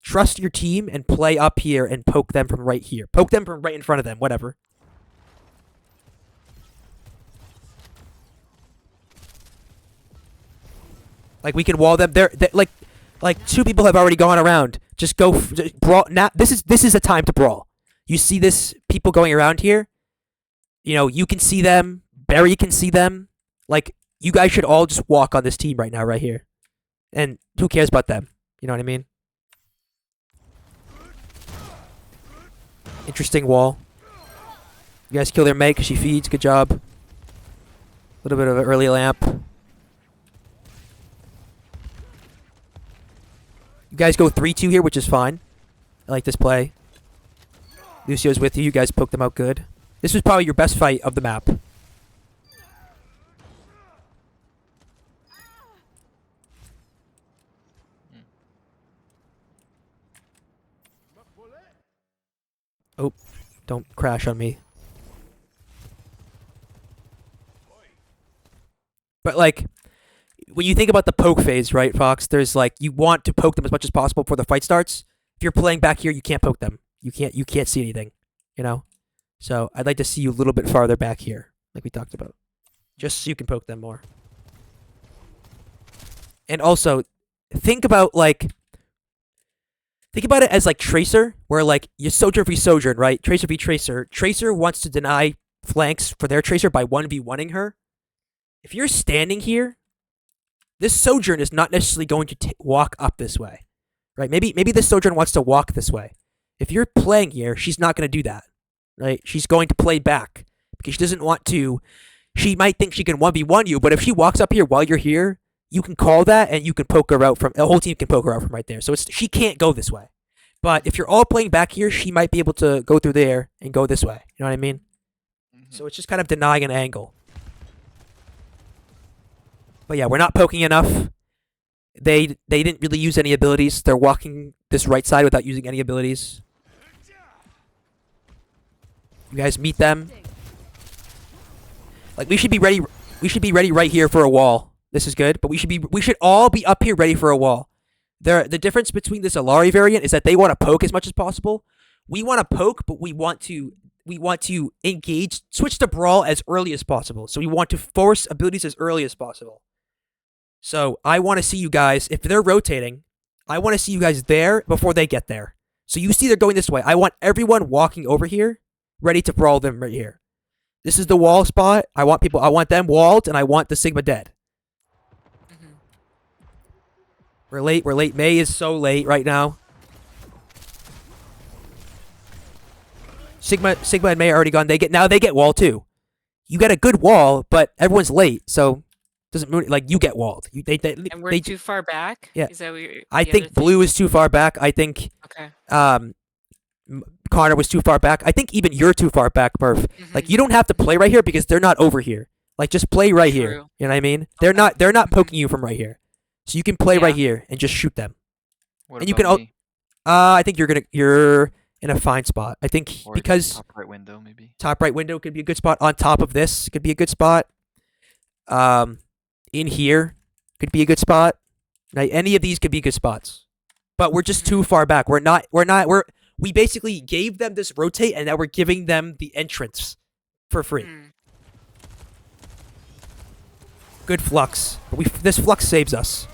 Trust your team and play up here and poke them from right here. Poke them from right in front of them, whatever. Like we can wall them. They're like 2 people have already gone around. Just go brawl. Now this is a time to brawl. You see this people going around here. You can see them. Barry can see them. Like you guys should all just walk on this team right now, right here. And who cares about them? You know what I mean? Interesting wall. You guys kill their mate because she feeds. Good job. A little bit of an early Lamp. You guys go 3-2 here, which is fine. I like this play. Lucio's with you. You guys poke them out good. This was probably your best fight of the map. Oh, don't crash on me. But like, when you think about the poke phase, right, Fox? There's like you want to poke them as much as possible before the fight starts. If you're playing back here, you can't poke them. You can't see anything, So I'd like to see you a little bit farther back here, like we talked about, just so you can poke them more. And also, think about it as like Tracer, where like you Sojourn v Sojourn, right? Tracer v Tracer. Tracer wants to deny flanks for their Tracer by 1v1ing her. If you're standing here, this Sojourn is not necessarily going to walk up this way, right? Maybe this Sojourn wants to walk this way. If you're playing here, she's not going to do that, right? She's going to play back because she doesn't want to. She might think she can 1v1 you, but if she walks up here while you're here, you can call that and you can poke her out from, the whole team can poke her out from right there. So she can't go this way. But if you're all playing back here, she might be able to go through there and go this way. You know what I mean? So it's just kind of denying an angle. But yeah, we're not poking enough. They didn't really use any abilities. They're walking this right side without using any abilities. You guys meet them. Like we should be ready right here for a wall. This is good, but we should all be up here ready for a wall. The difference between this Alari variant is that they want to poke as much as possible. We want to poke, but we want to engage, switch to brawl as early as possible. So we want to force abilities as early as possible. So I want to see you guys, if they're rotating, I want to see you guys there before they get there. So you see they're going this way. I want everyone walking over here, ready to brawl them right here. This is the wall spot. I want them walled, and I want the Sigma dead. Mhm. We're late. May is so late right now. Sigma and May are already gone. They get wall too. You get a good wall, but everyone's late, so doesn't mean like you get walled. And we're too far back. Yeah. Is that what I think blue is too far back. I think Okay. Connor was too far back. I think even you're too far back, Murph. Like you don't have to play right here because they're not over here. Like just play right here. True. You know what I mean? They're not poking you from right here. So you can play right here and just shoot them. What And you about can me? I think you're in a fine spot. I think Or because top right window maybe. top right window could be a good spot. On top of this could be a good spot. In here could be a good spot. Like, any of these could be good spots. But we're just too far back. We basically gave them this rotate, and now we're giving them the entrance for free. Mm. Good flux. But this flux saves us.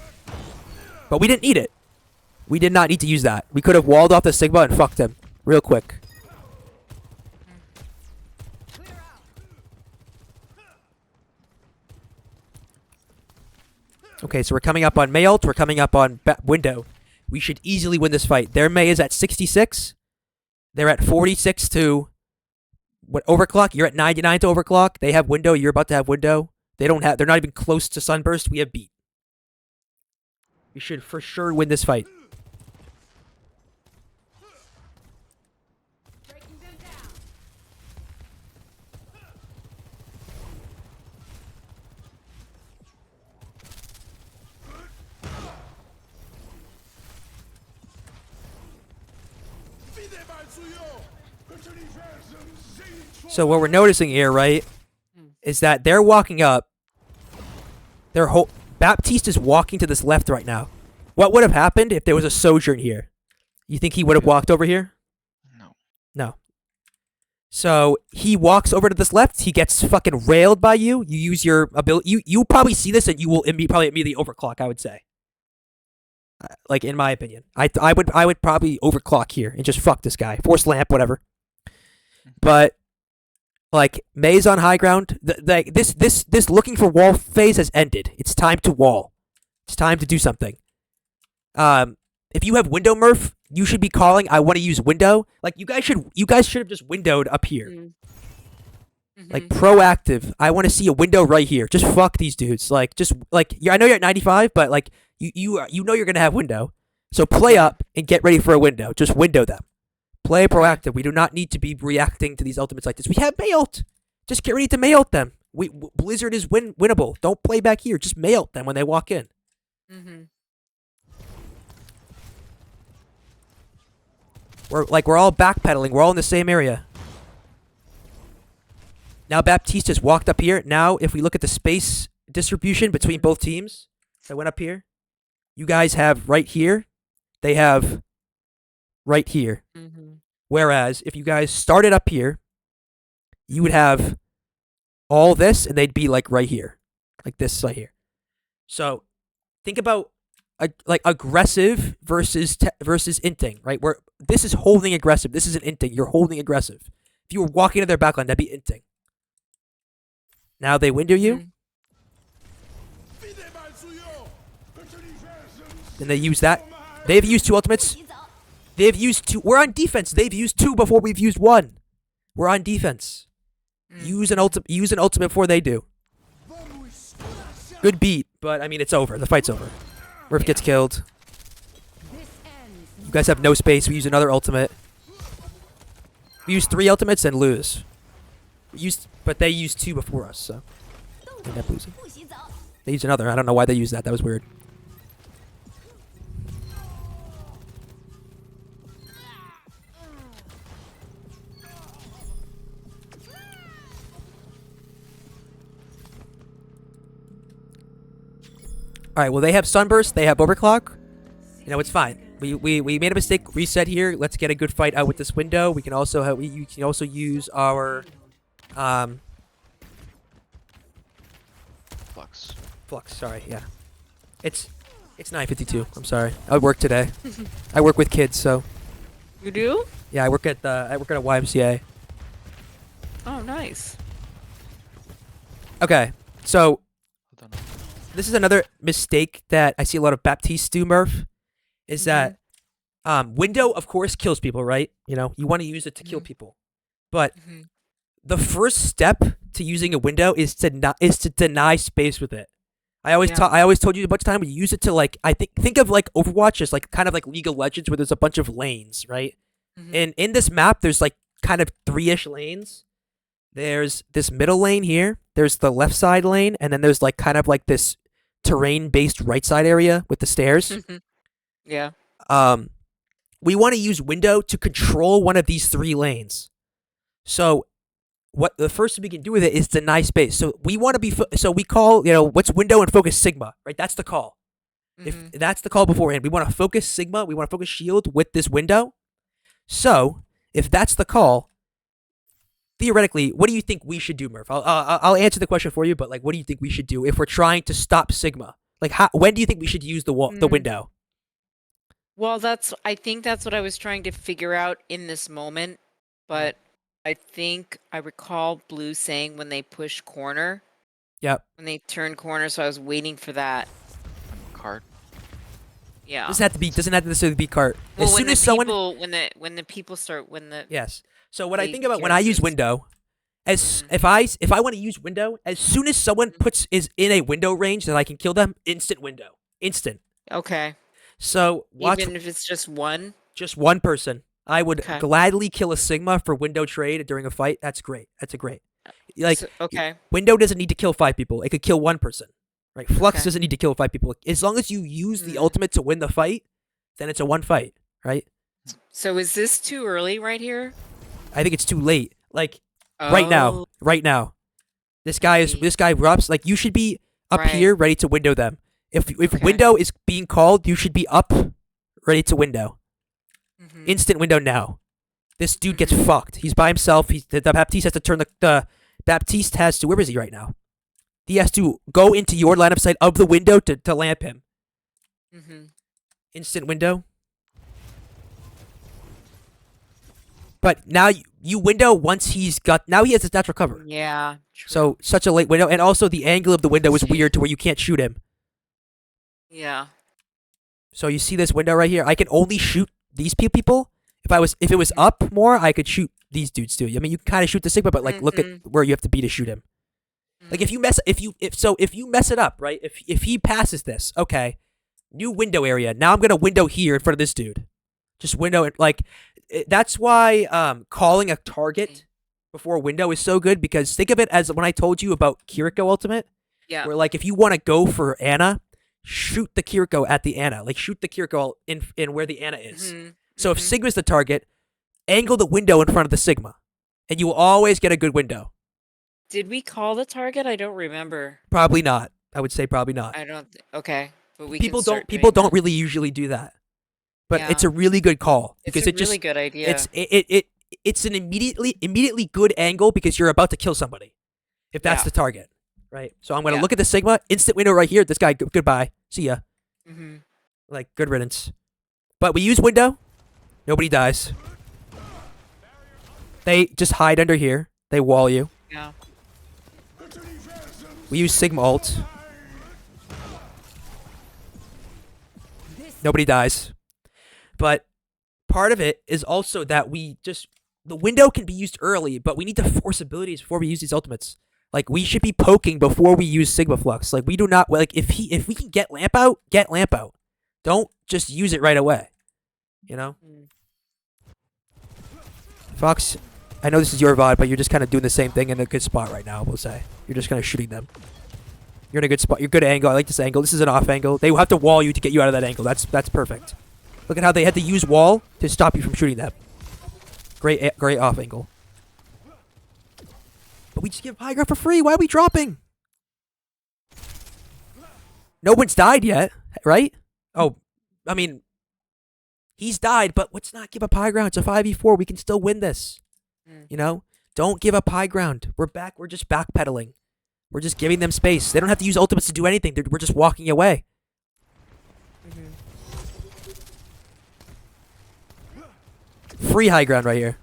But we didn't need it. We did not need to use that. We could have walled off the Sigma and fucked him real quick. Okay, so we're coming up on May ult. We're coming up on window. We should easily win this fight. Their May is at 66. They're at 46 to overclock. You're at 99 to overclock. They have window. You're about to have window. They're not even close to sunburst. We have beat. We should for sure win this fight. Breaking them down. So what we're noticing here, right, is that they're walking up. Baptiste is walking to this left right now. What would have happened if there was a Sojourn here? You think he would have walked over here? No. No. So he walks over to this left. He gets fucking railed by you. You use your ability. You probably see this, and you will probably immediately overclock. I would say. Like in my opinion, I would probably overclock here and just fuck this guy. Force lamp, whatever. But like May's on high ground. This looking for wall phase has ended. It's time to wall. It's time to do something. If you have window Murph, you should be calling. I want to use window. Like you guys should have just windowed up here. Like proactive. I want to see a window right here. Just fuck these dudes. Like just like I know you're at 95, but like you know you're gonna have window. So play up and get ready for a window. Just window them. Play proactive. We do not need to be reacting to these ultimates like this. We have May ult. Just get ready to May ult them. Blizzard is winnable. Don't play back here. Just May ult them when they walk in. We're all backpedaling. We're all in the same area. Now Baptiste has walked up here. Now if we look at the space distribution between both teams, I went up here. You guys have right here. They have right here. Whereas if you guys started up here, you would have all this, and they'd be like right here, like this right here. So think about like aggressive versus inting, right? Where this is holding aggressive. This is an inting. You're holding aggressive. If you were walking to their backline, that'd be inting. Now they window you. Then they use that. They've used 2 ultimates. They've used 2. We're on defense. They've used 2 before we've used 1. We're on defense. Use an ultimate before they do. Good beat, but I mean it's over. The fight's over. Murph gets killed. You guys have no space. We use another ultimate. We use 3 ultimates and lose. But they used 2 before us, so we end up losing. They used another. I don't know why they used that. That was weird. All right. Well, they have sunburst. They have overclock. You know, it's fine. We made a mistake. Reset here. Let's get a good fight out with this window. We can also have you can also use our Flux. flux. Sorry. Yeah. It's 9:52. I'm sorry. I work today. I work with kids, so You do? yeah. I work at a YMCA. Oh, nice. Okay. So I don't know. this is another mistake that I see a lot of Baptiste do, Murph. Is that window, of course, kills people, right? You know, you want to use it to kill people, but Mhm. the first step to using a window is to deny space with it. I always Yeah. I always told you a bunch of time we use it to like think of like Overwatch as like kind of like League of Legends where there's a bunch of lanes, right? Mhm. And in this map there's like kind of 3-ish lanes. There's this middle lane here, there's the left side lane, and then there's like kind of like this terrain based right side area with the stairs. Yeah. We want to use window to control one of these 3 lanes. So what the first thing we can do with it is deny space. So we want to be so we call, you know, what's window and focus sigma, right? That's the call. If Mhm. that's the call beforehand, we want to focus sigma, we want to focus shield with this window. So if that's the call, theoretically, what do you think we should do, Murph? I'll answer the question for you, but like, what do you think we should do if we're trying to stop sigma? Like, when do you think we should use the Mm. window? Well, I think that's what I was trying to figure out in this moment, but I think I recall Blue saying when they push corner, Yep. when they turn corner, so I was waiting for that. Card. Yeah. Doesn't have to necessarily be cart. Well, As when soon the as someone people when the people start when the yes. So what I the think about when I use characters- window, as if I want to use window, as soon as someone is in a window range that I can kill them, instant window, instant. Okay. So watch Even if it's just one. just one person. I would Okay. gladly kill a sigma for window trade during a fight. That's great. That's a great. Like Okay. window doesn't need to kill 5 people. It could kill 1 person. Right? Flux Okay. doesn't need to kill 5 people. As long as you use the Mm. ultimate to win the fight, then it's a one fight, right? So is this too early right here? I think it's too late. Like right now, Oh, this guy see. erupts. Like you should be up Right. here ready to window them. If Okay. window is being called, you should be up ready to window. Mhm. Instant window now. This dude gets Mhm. fucked. He's by himself. The Baptiste has to turn the Baptiste has to, where is he right now? He has to go into your line of sight of the window to lamp him. Mhm. Instant window. But now you window once now he has his natural cover. Yeah. True. So such a late window, and also the angle of the window is See. weird to where you can't shoot him. Yeah. So you see this window right here? I can only shoot these people. If it was up more, I could shoot these dudes too. I mean, you can kind of shoot the sigma, but like look at where you have to be to shoot him. Like if you mess it up, right? If he passes this, okay, new window area. Now I'm gonna window here in front of this dude. Just window it. Like that's why calling a target before a window is so good, because think of it as when I told you about Kiriko ultimate, Yeah. where like if you want to go for Ana, shoot the Kiriko at the Ana. Like shoot the Kiriko in where the Ana is. Mhm. So if Mhm. Sigma's the target, angle the window in front of the Sigma, and you will always get a good window. Did we call the target? I don't remember. Probably not. I would say probably not. I don't. Okay. But we People can start don't doing that. really usually do that, but Yeah. it's a really good call It's because a it just really good idea. it's an immediately good angle because you're about to kill somebody if that's Yeah. the target, right? So I'm gonna Yeah. look at the Sigma, instant window right here. This guy, goodbye, see ya, Mhm. like good riddance. But we use window, nobody dies. They just hide under here. They wall you. Yeah. We use Sigma ult. Nobody dies. But part of it is also that the window can be used early, but we need to force abilities before we use these ultimates. Like we should be poking before we use Sigma Flux. Like we do not like if we can get lamp out, get lamp out. Don't just use it right away. You know? Mm. Fox, I know this is your VOD, but you're just kind of doing the same thing in a good spot right now, we'll say. You're just kind of shooting them. You're in a good spot. You're good angle. I like this angle. This is an off angle. They will have to wall you to get you out of that angle. That's perfect. Look at how they had to use wall to stop you from shooting them. Great off angle. But we just give high ground for free. Why are we dropping? No one's died yet, right? Oh, I mean, he's died, but let's not give up high ground. It's a 5v4. We can still win this. Mm. You know? Don't give up high ground. We're back. We're just backpedaling. We're just giving them space. They don't have to use ultimates to do anything. We're just walking away. Mhm. Free high ground right here.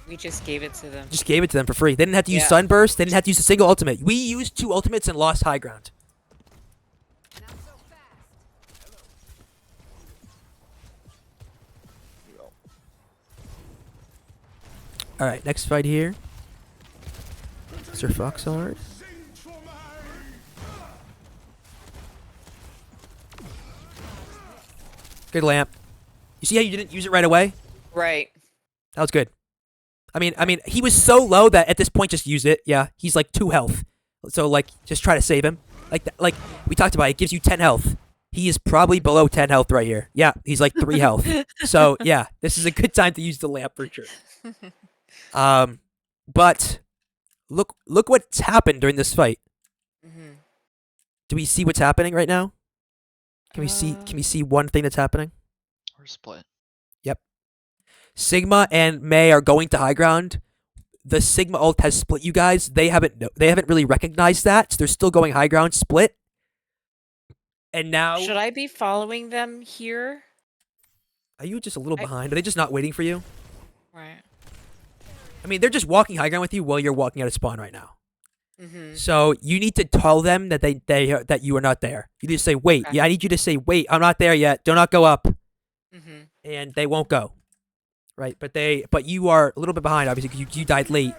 We just gave it to them. Just gave it to them for free. They didn't have to use Yeah. Sunburst. They didn't have to use a single ultimate. We used 2 ultimates and lost high ground. All right, next fight here. Sir Foxhard. Good lamp. You see how you didn't use it right away? Right. That was good. I mean, he was so low that at this point, just use it. Yeah, he's like 2 health. So like, just try to save him. Like we talked about, it gives you 10 health. He is probably below 10 health right here. Yeah, he's like 3 health. So yeah, this is a good time to use the lamp for sure. But look what's happened during this fight. Mhm. Do we see what's happening right now? Can we see one thing that's happening? We're split. Sigma and Mei are going to high ground. The Sigma ult has split you guys. They haven't really recognized that, so they're still going high ground split. And now, Should I be following them here? are you just a little behind? Are they just not waiting for you? Right. I mean, they're just walking high ground with you while you're walking out of spawn right now. Mhm. So you need to tell them that that you are not there. You need to say, wait. Okay. Yeah, I need you to say, wait. I'm not there yet. Do not go up, Mhm. and they won't go. Right, but you are a little bit behind, obviously, because you died late.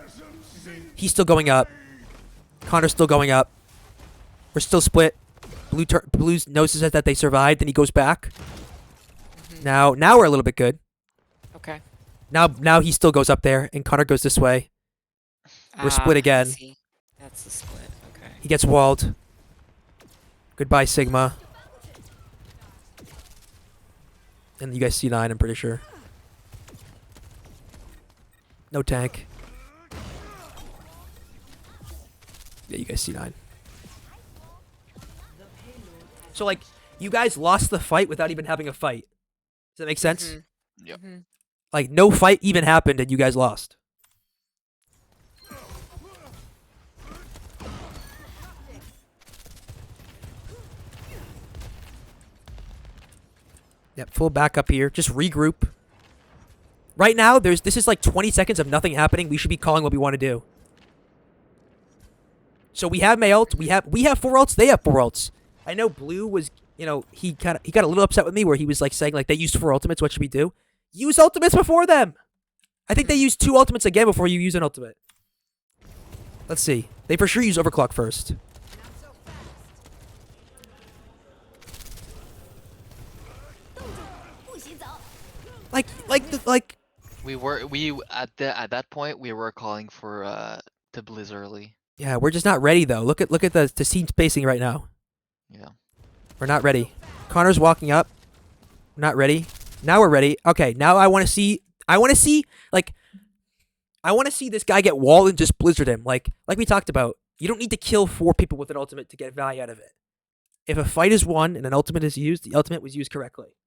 He's still going up. Connor's still going up. We're still split. Blue notices that they survived, then he goes back. Mhm. Now we're a little bit good. Okay. Now he still goes up there, and Connor goes this way. We're split I again. see. That's the split. Okay. He gets walled. Goodbye, Sigma. And you guys C9, I'm pretty sure. No tank. Yeah, you guys C9. So, like, you guys lost the fight without even having a fight. Does that make sense? Mhm. Yep. Mhm. Like, no fight even happened and you guys lost. Yep, full backup here. Just regroup. Right now, this is like 20 seconds of nothing happening. We should be calling what we want to do. So we have May ult. We have 4 ults. They have 4 ults. I know Blue was, he got a little upset with me where he was like saying like they used 4 ultimates. What should we do? Use ultimates before them. I think they used 2 ultimates again before you use an ultimate. Let's see. They for sure use overclock first. Like. We at that point we were calling for to blizz early. Yeah, we're just not ready though. Look at the scene spacing right now. Yeah. We're not ready. Connor's walking up. Not ready. Now we're ready. Okay, now I want to see this guy get walled and just blizzard him. Like we talked about. You don't need to kill 4 people with an ultimate to get value out of it. If a fight is won and an ultimate is used, the ultimate was used correctly.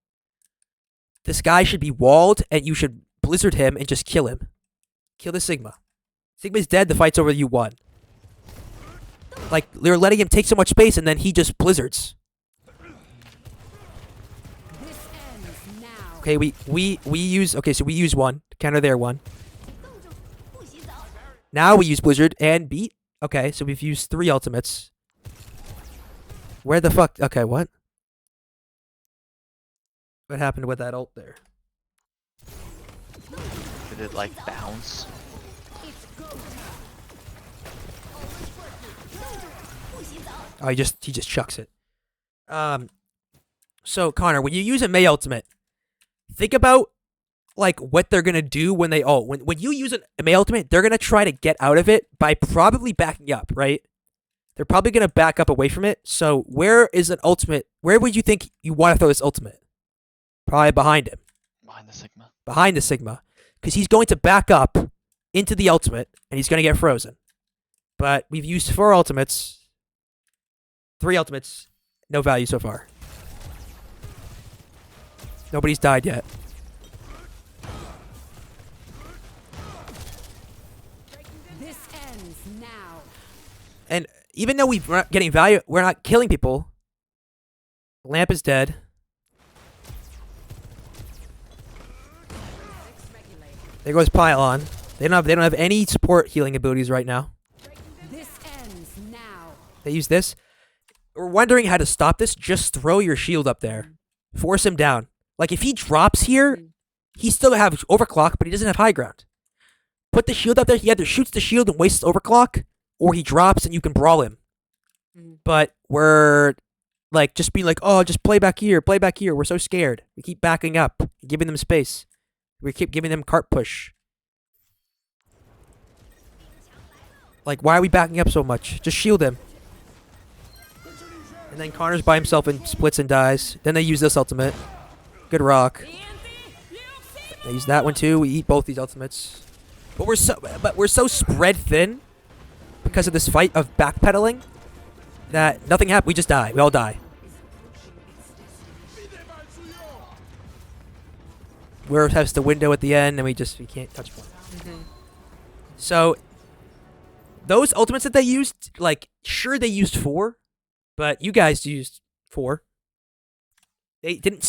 This guy should be walled and you should blizzard him and just kill him. Kill the Sigma. Sigma's dead, the fight's over, you won. Like, they're letting him take so much space and then he just blizzards. Okay, we use we use 1. Counter there 1. Now we use blizzard and beat. Okay, so we've used 3 ultimates. Where the fuck? Okay, what? What happened with that ult there? Did it like bounce? Oh, he just chucks it. So Connor, when you use a Mei ultimate, think about like what they're gonna do when they ult. When you use a Mei ultimate, they're gonna try to get out of it by probably backing up, right? They're probably gonna back up away from it. So where is an ultimate? Where would you think you want to throw this ultimate? Probably behind him. Behind the Sigma. Behind the Sigma. Because he's going to back up into the ultimate and he's going to get frozen. But we've used 4 ultimates. 3 ultimates, no value so far. Nobody's died yet. This ends now. And even though we're not getting value, we're not killing people. Lamp is dead. There goes Pylon. They don't have any support healing abilities right now. This ends now. They use this. We're wondering how to stop this. Just throw your shield up there. Force him down. Like if he drops here, he still have overclock, but he doesn't have high ground. Put the shield up there. He either shoots the shield and wastes overclock, or he drops and you can brawl him. But we're like just being like, oh, just play back here, play back here. We're so scared. We keep backing up, giving them space. We keep giving them cart push. Like, why are we backing up so much? Just shield him. And then Connor's by himself and splits and dies. Then they use this ultimate. Good rock. They use that one too. We eat both these ultimates. But we're so spread thin because of this fight of backpedaling that nothing happened. We just die. We all die. We're has the window at the end, and we can't touch one. So those ultimates that they used, like, sure they used 4, but you guys used 4. It didn't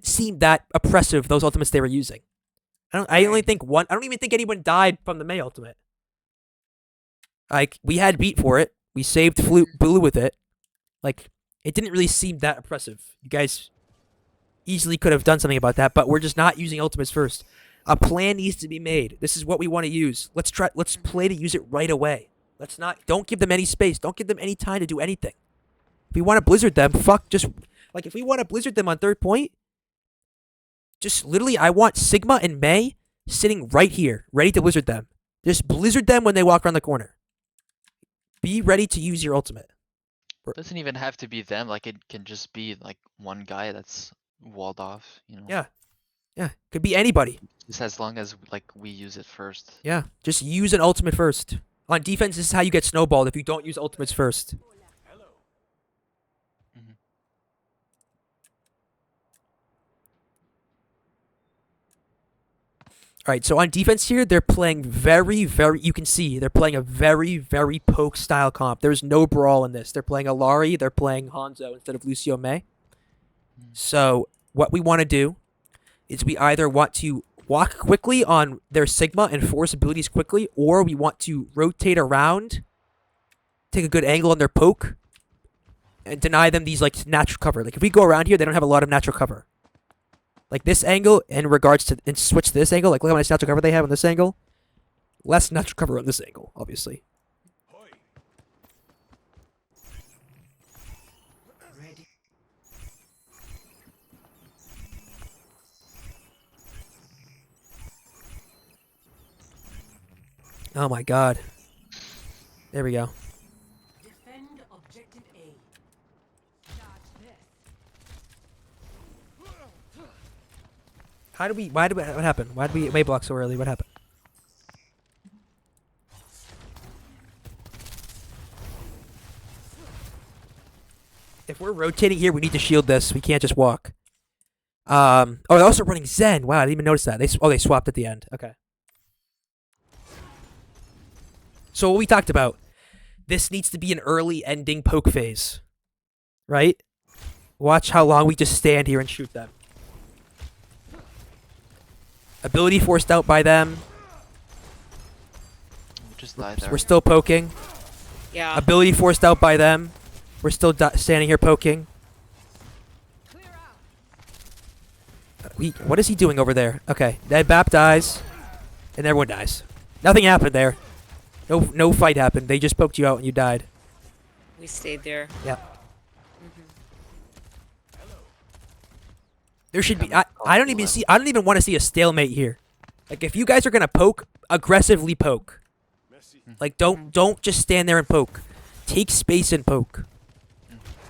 seem that oppressive, those ultimates they were using. I only think one. I don't even think anyone died from the May ultimate. Like, we had beat for it. We saved Blue with it. Like, it didn't really seem that oppressive. You guys easily could have done something about that, but we're just not using ultimates first. A plan needs to be made. This is what we want to use. Let's play to use it right away. Don't give them any space. Don't give them any time to do anything. If we want to blizzard them, if we want to blizzard them on 3rd point, just literally, I want Sigma and May sitting right here, ready to blizzard them. Just blizzard them when they walk around the corner. Be ready to use your ultimate. It doesn't even have to be them. Like, it can just be like one guy that's walled off. You know. Yeah. Could be anybody. Just as long as like we use it first. Yeah. Just use an ultimate first. On defense, this is how you get snowballed if you don't use ultimates first. Alright, so on defense here, they're playing you can see, they're playing a very, very poke style comp. There's no brawl in this. They're playing Alari, they're playing Hanzo instead of Lucio May. So, what we want to do is we either want to walk quickly on their Sigma and force abilities quickly, or we want to rotate around, take a good angle on their poke, and deny them these, like, natural cover. Like, if we go around here, they don't have a lot of natural cover. Like, this angle in regards to, and switch to this angle, like, look how much natural cover they have on this angle. Less natural cover on this angle, obviously. Oh my god. There we go. Defend objective A. What happened? Why did we May block so early? What happened? If we're rotating here, we need to shield this. We can't just walk. Oh, they're also running Zen. Wow, I didn't even notice that. They swapped at the end. Okay. So what we talked about, this needs to be an early ending poke phase. Right? Watch how long we just stand here and shoot them. Ability forced out by them. We just died there. We're still poking. Yeah. Ability forced out by them. We're still standing here poking. What is he doing over there? Okay, that Bap dies, and everyone dies. Nothing happened there. No fight happened. They just poked you out and you died. We stayed there. Yeah. There should be. I don't even want to see a stalemate here. Like, if you guys are gonna poke, aggressively poke. Like, don't just stand there and poke. Take space and poke.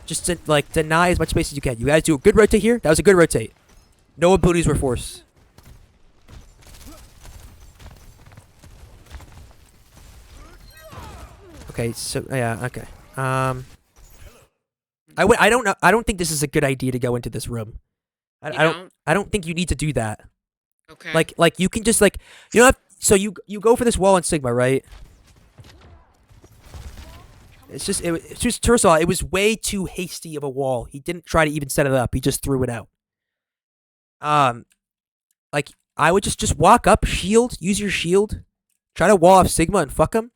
Just to, like, deny as much space as you can. You guys do a good rotate here. That was a good rotate. No abilities were forced. Okay, so yeah, okay. I don't know. I don't think this is a good idea to go into this room. You I don't. don't? I don't think you need to do that. Okay. Like you can just like you know. So you go for this wall in Sigma, right? It's just first of all, it was way too hasty of a wall. He didn't try to even set it up. He just threw it out. Like I would just walk up, shield, use your shield, try to wall off Sigma and fuck him.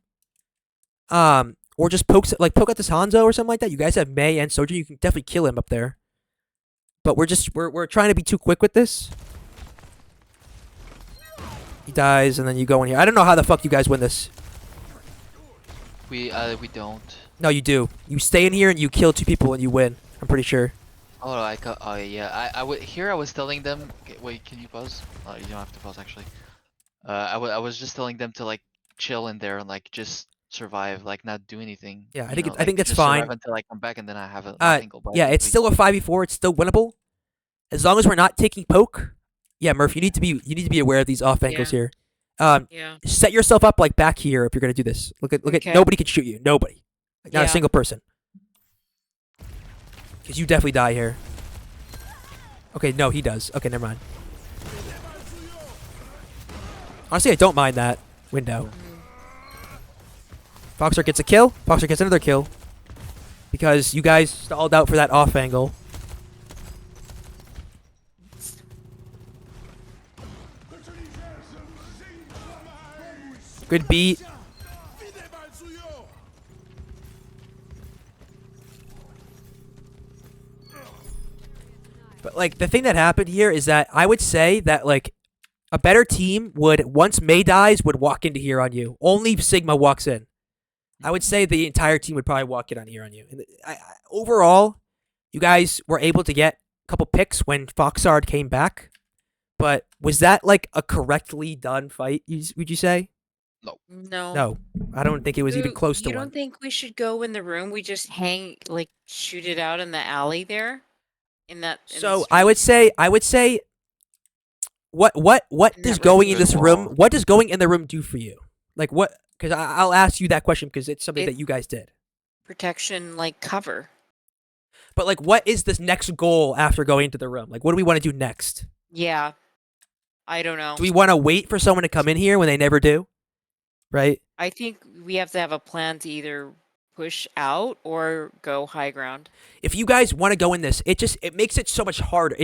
Or just poke out this Hanzo or something like that. You guys have Mei and Sojourn. You can definitely kill him up there. But we're trying to be too quick with this. He dies, and then you go in here. I don't know how the fuck you guys win this. We don't. No, you do. You stay in here and you kill 2 people and you win. I'm pretty sure. Oh, oh yeah. I was telling them. Wait, can you pause? You don't have to pause actually. I was just telling them to like chill in there and like just survive, like not do anything. Yeah, I you think know, I think like, that's just survive fine. until I come back and then I have a angle. But I Yeah, think it's we- still a 5v4. It's still winnable, as long as we're not taking poke. Yeah, Murph, you need to be aware of these off angles Yeah. here. Yeah. Set yourself up like back here if you're gonna do this. Look at Okay. nobody can shoot you. Nobody, like, not a Yeah. single person. Because you definitely die here. Okay, no, he does. Okay, never mind. Honestly, I don't mind that window. Foxer gets a kill. Foxer gets another kill. Because you guys stalled out for that off angle. Good beat. But like the thing that happened here is that I would say that like a better team would, once Mei dies, would walk into here on you. Only Sigma walks in. I would say the entire team would probably walk in on here on you. And overall, you guys were able to get a couple picks when Foxard came back. But was that like a correctly done fight, would you say? No. No. I don't think it was even Ooh, close to You one. don't think we should go in the room? We just hang, like, shoot it out in the alley there? In the So I would say what In does that going in room. this room, what does going in the room do for you? Like what? Because I'll ask you that question because it's something It- that you guys did. protection, like, cover. But like, what is this next goal after going into the room? Like, what do we want to do next? Yeah. I don't know. Do we want to wait for someone to come in here when they never do? Right? I think we have to have a plan to either push out or go high ground. If you guys want to go in this, it makes it so much harder.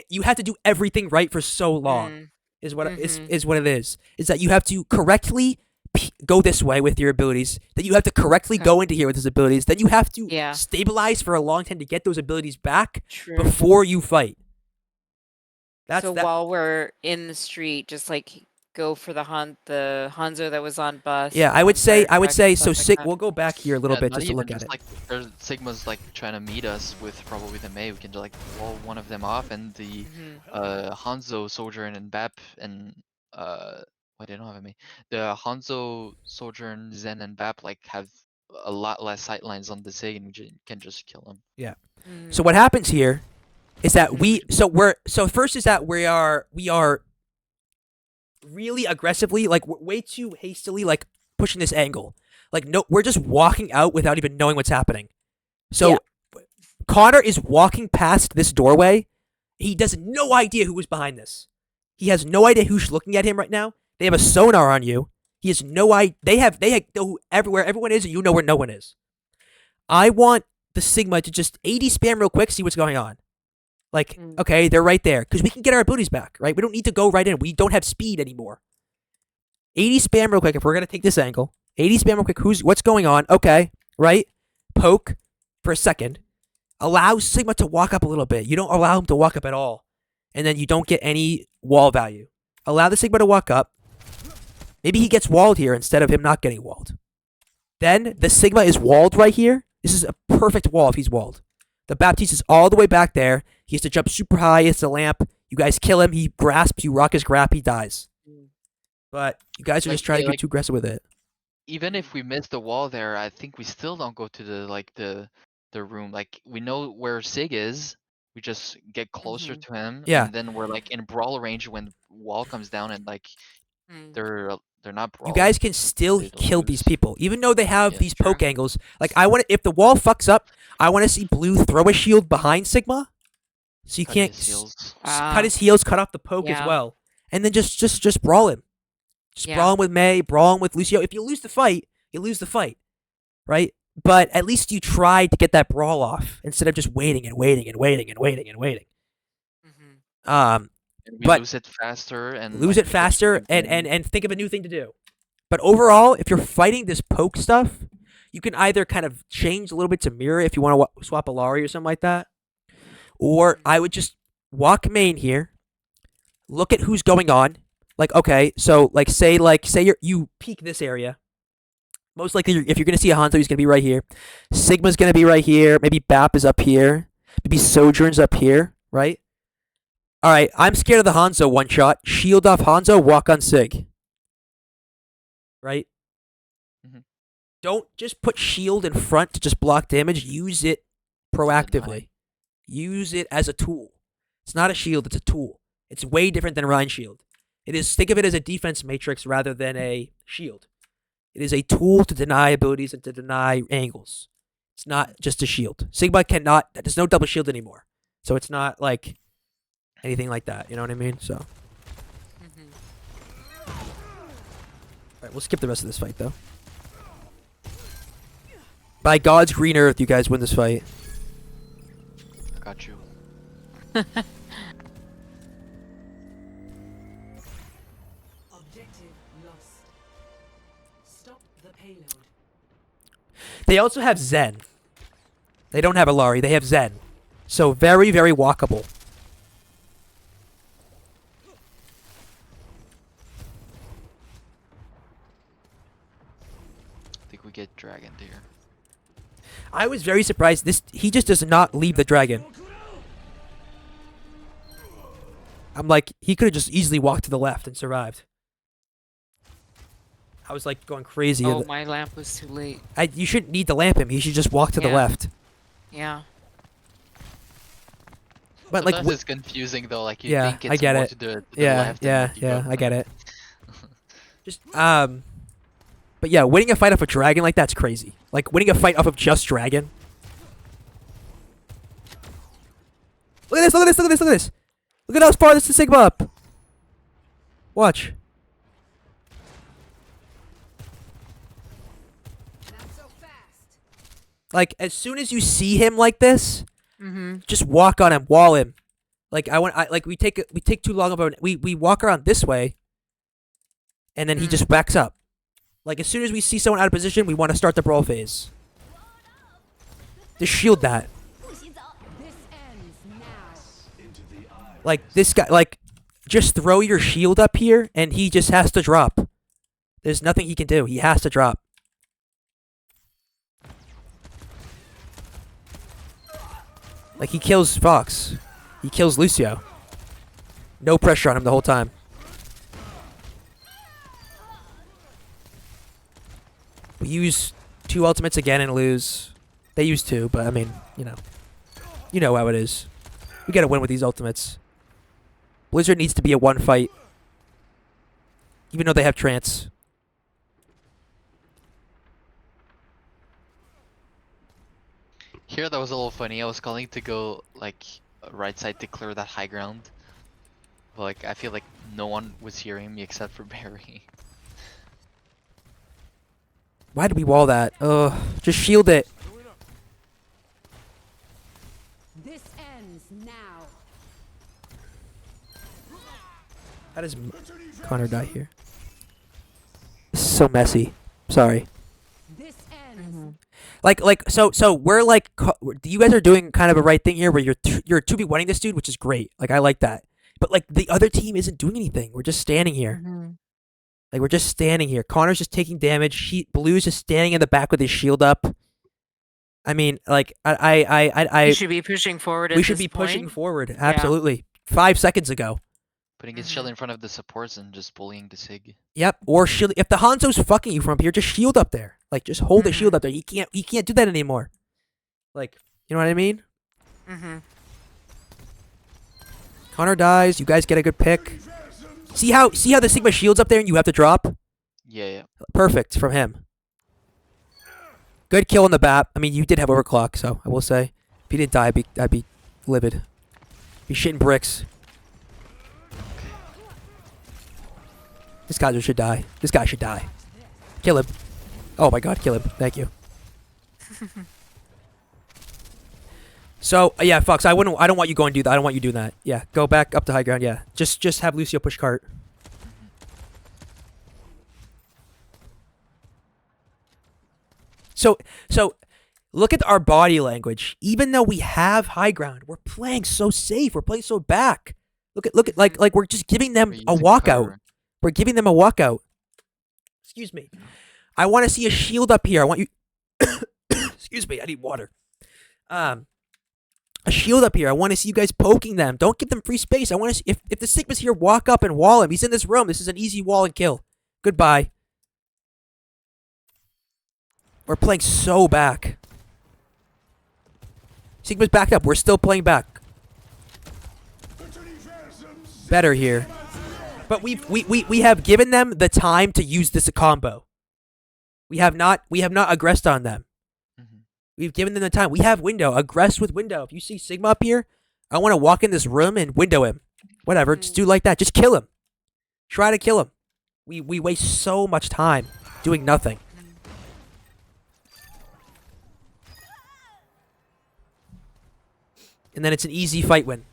You have to do everything right for so long. Mm, Is what Mhm. is what it is. Is that you have to correctly go this way with your abilities. Then you have to correctly Okay. go into here with his abilities. Then you have to Yeah. stabilize for a long time to get those abilities back True. before you fight. That's So that. while we're in the street, just like go for the Hanzo that was on bus. Yeah, I on would say fire truck, so. stuff like that. We'll go back here a little Yeah, bit not just to even, look at just it. like there's Sigma's like trying to meet us with probably the Mei. We can just like wall one of them off, and the Mhm. Hanzo, Sojourn, and Bap, and why they don't have a Mei? The Hanzo, Sojourn, Zen, and Bap like have a lot less sight lines on the Sig, and we can just kill them. Mhm. So what happens here is that Mhm. so first is that we are really aggressively, like we're way too hastily, like pushing this angle. Like no, we're just walking out without even knowing what's happening. So Yeah. Connor is walking past this doorway. He has no idea who was behind this. He has no idea who's looking at him right now. They have a sonar on you. He has no idea. They know everywhere everyone is, and you know where no one is. I want the Sigma to just 80 spam real quick, see what's going on. Like, Mm. okay, they're right there. Because we can get our abilities back, right? We don't need to go right in. We don't have speed anymore. 80 spam real quick if we're going to take this angle. 80 spam real quick. What's going on? Okay, right? Poke for a second. Allow Sigma to walk up a little bit. You don't allow him to walk up at all. And then you don't get any wall value. Allow the Sigma to walk up. Maybe he gets walled here instead of him not getting walled. Then the Sigma is walled right here. This is a perfect wall if he's walled. The Baptiste is all the way back there. He has to jump super high. It's a lamp. You guys kill him. He grasps. You rock his grab. He dies. Mm. But you guys are Like, just trying to yeah, get like- too aggressive with it. Even if we miss the wall there, I think we still don't go to the room. Like we know where Sig is. We just get closer Mhm. to him. Yeah. And then we're like in brawl range when wall comes down, and like Mm. they're They're not you brawling. guys can still They don't kill lose. these people, even though they have Yeah, these true. poke angles. Like if the wall fucks up, I want to see Blue throw a shield behind Sigma, so you Cut can't his heals. cut his heels, cut off the poke as Yeah. well, and then just brawl him. Just Yeah. brawl him with May, brawl him with Lucio. If you lose the fight, you lose the fight, right? But at least you tried to get that brawl off instead of just waiting and waiting and waiting and waiting and waiting. Mhm. And we But- lose it faster and Lose like, it faster get points in. and think of a new thing to do. But overall, if you're fighting this poke stuff, you can either kind of change a little bit to mirror if you want to swap a Lari or something like that. Or I would just walk main here, look at who's going on. Like, okay, so say you peek this area. Most likely, if you're going to see a Hanzo, he's going to be right here. Sigma's going to be right here. Maybe Bap is up here. Maybe Sojourn's up here, right? All right, I'm scared of the Hanzo one shot. Shield off Hanzo, walk on Sig. Right? Mhm. Don't just put shield in front to just block damage. Use it proactively. Use it as a tool. It's not a shield, it's a tool. It's way different than Rhine shield. Think of it as a defense matrix rather than a shield. It is a tool to deny abilities and to deny angles. It's not just a shield. Sigma cannot, there's no double shield anymore. So it's not like anything like that. You know what I mean? So, Mhm. alright, we'll skip the rest of this fight though. By God's green earth, you guys win this fight. I got you. Objective lost. Stop the payload. They also have Zen. They don't have a Lari, they have Zen. So very, very walkable. I think we get dragon here. I was very surprised. He just does not leave the dragon. I'm like, he could have just easily walked to the left and survived. I was like going crazy. Oh, my lamp was too late. You shouldn't need to lamp him. He should just walk to the Yeah. left. Yeah. But like, Sometimes it's confusing though. Like you Yeah, think it's I get more it. to the yeah, left. yeah, and you yeah. go- I get it. Just but yeah, winning a fight off a dragon like that's crazy. Like winning a fight off of just dragon. Look at this! Look at this! Look at this! Look at this! Look at how far this is Sigma up. Watch. Not so fast. Like as soon as you see him like this, Mm-hmm. just walk on him, wall him. Like we take too long of a we walk around this way, and then he just backs up. Like as soon as we see someone out of position, we want to start the brawl phase. Just shield that. This ends now. Like this guy, like just throw your shield up here, and he just has to drop. There's nothing he can do. He has to drop. Like he kills Fox. He kills Lucio. No pressure on him the whole time. We use 2 ultimates again and lose. They use 2, but I mean, you know how it is. We gotta win with these ultimates. Blizzard needs to be a 1 fight. Even though they have trance. Here that was a little funny. I was calling to go like right side to clear that high ground. But like I feel like no one was hearing me except for Barry. Why did we wall that? Ugh. Just shield it. This ends now. How does Connor die here? This is so messy. Sorry. This ends. So we're like, you guys are doing kind of a right thing here where you're 2v1ing this dude, which is great. Like, I like that. But like, the other team isn't doing anything. We're just standing here. Mm-hmm. Like, we're just standing here. Connor's just taking damage. Blue's just standing in the back with his shield up. I mean, like, We should be pushing forward. At we should this be pushing point. forward. Absolutely. 5 seconds ago. Putting his shield in front of the supports and just bullying the Sig. Yep. Or shield. If the Hanzo's fucking you from up here, just shield up there. Like, just hold the Mhm. shield up there. He can't do that anymore. Like, you know what I mean? Mm-hmm. Connor dies. You guys get a good pick. See how the Sigma shield's up there and you have to drop? Yeah, yeah. Perfect from him. Good kill on the bat. I mean, you did have overclock, so I will say, if you didn't die, I'd be livid. Be shitting bricks. This guy should die. This guy should die. Kill him. Oh my god, kill him. Thank you. So yeah, Fox. I don't want you going to do that. I don't want you doing that. Yeah, go back up to high ground. Yeah, just have Lucio push cart. So look at our body language. Even though we have high ground, we're playing so safe. We're playing so back. Look at like we're just giving them We're a using walkout. cover. We're giving them a walkout. Excuse me. I want to see a shield up here. I want you. Excuse me. I need water. A shield up here. I want to see you guys poking them. Don't give them free space. I want to see if the Sigma's here, walk up and wall him. He's in this room. This is an easy wall and kill. Goodbye. We're playing so back. Sigma's backed up. We're still playing back. Better here. But we have given them the time to use this combo. We have not aggressed on them. Mhm. We've given them the time. We have window. Aggress with window. If you see Sigma up here, I want to walk in this room and window him. Whatever. Just do like that. Just kill him. Try to kill him. We waste so much time doing nothing. And then it's an easy fight win.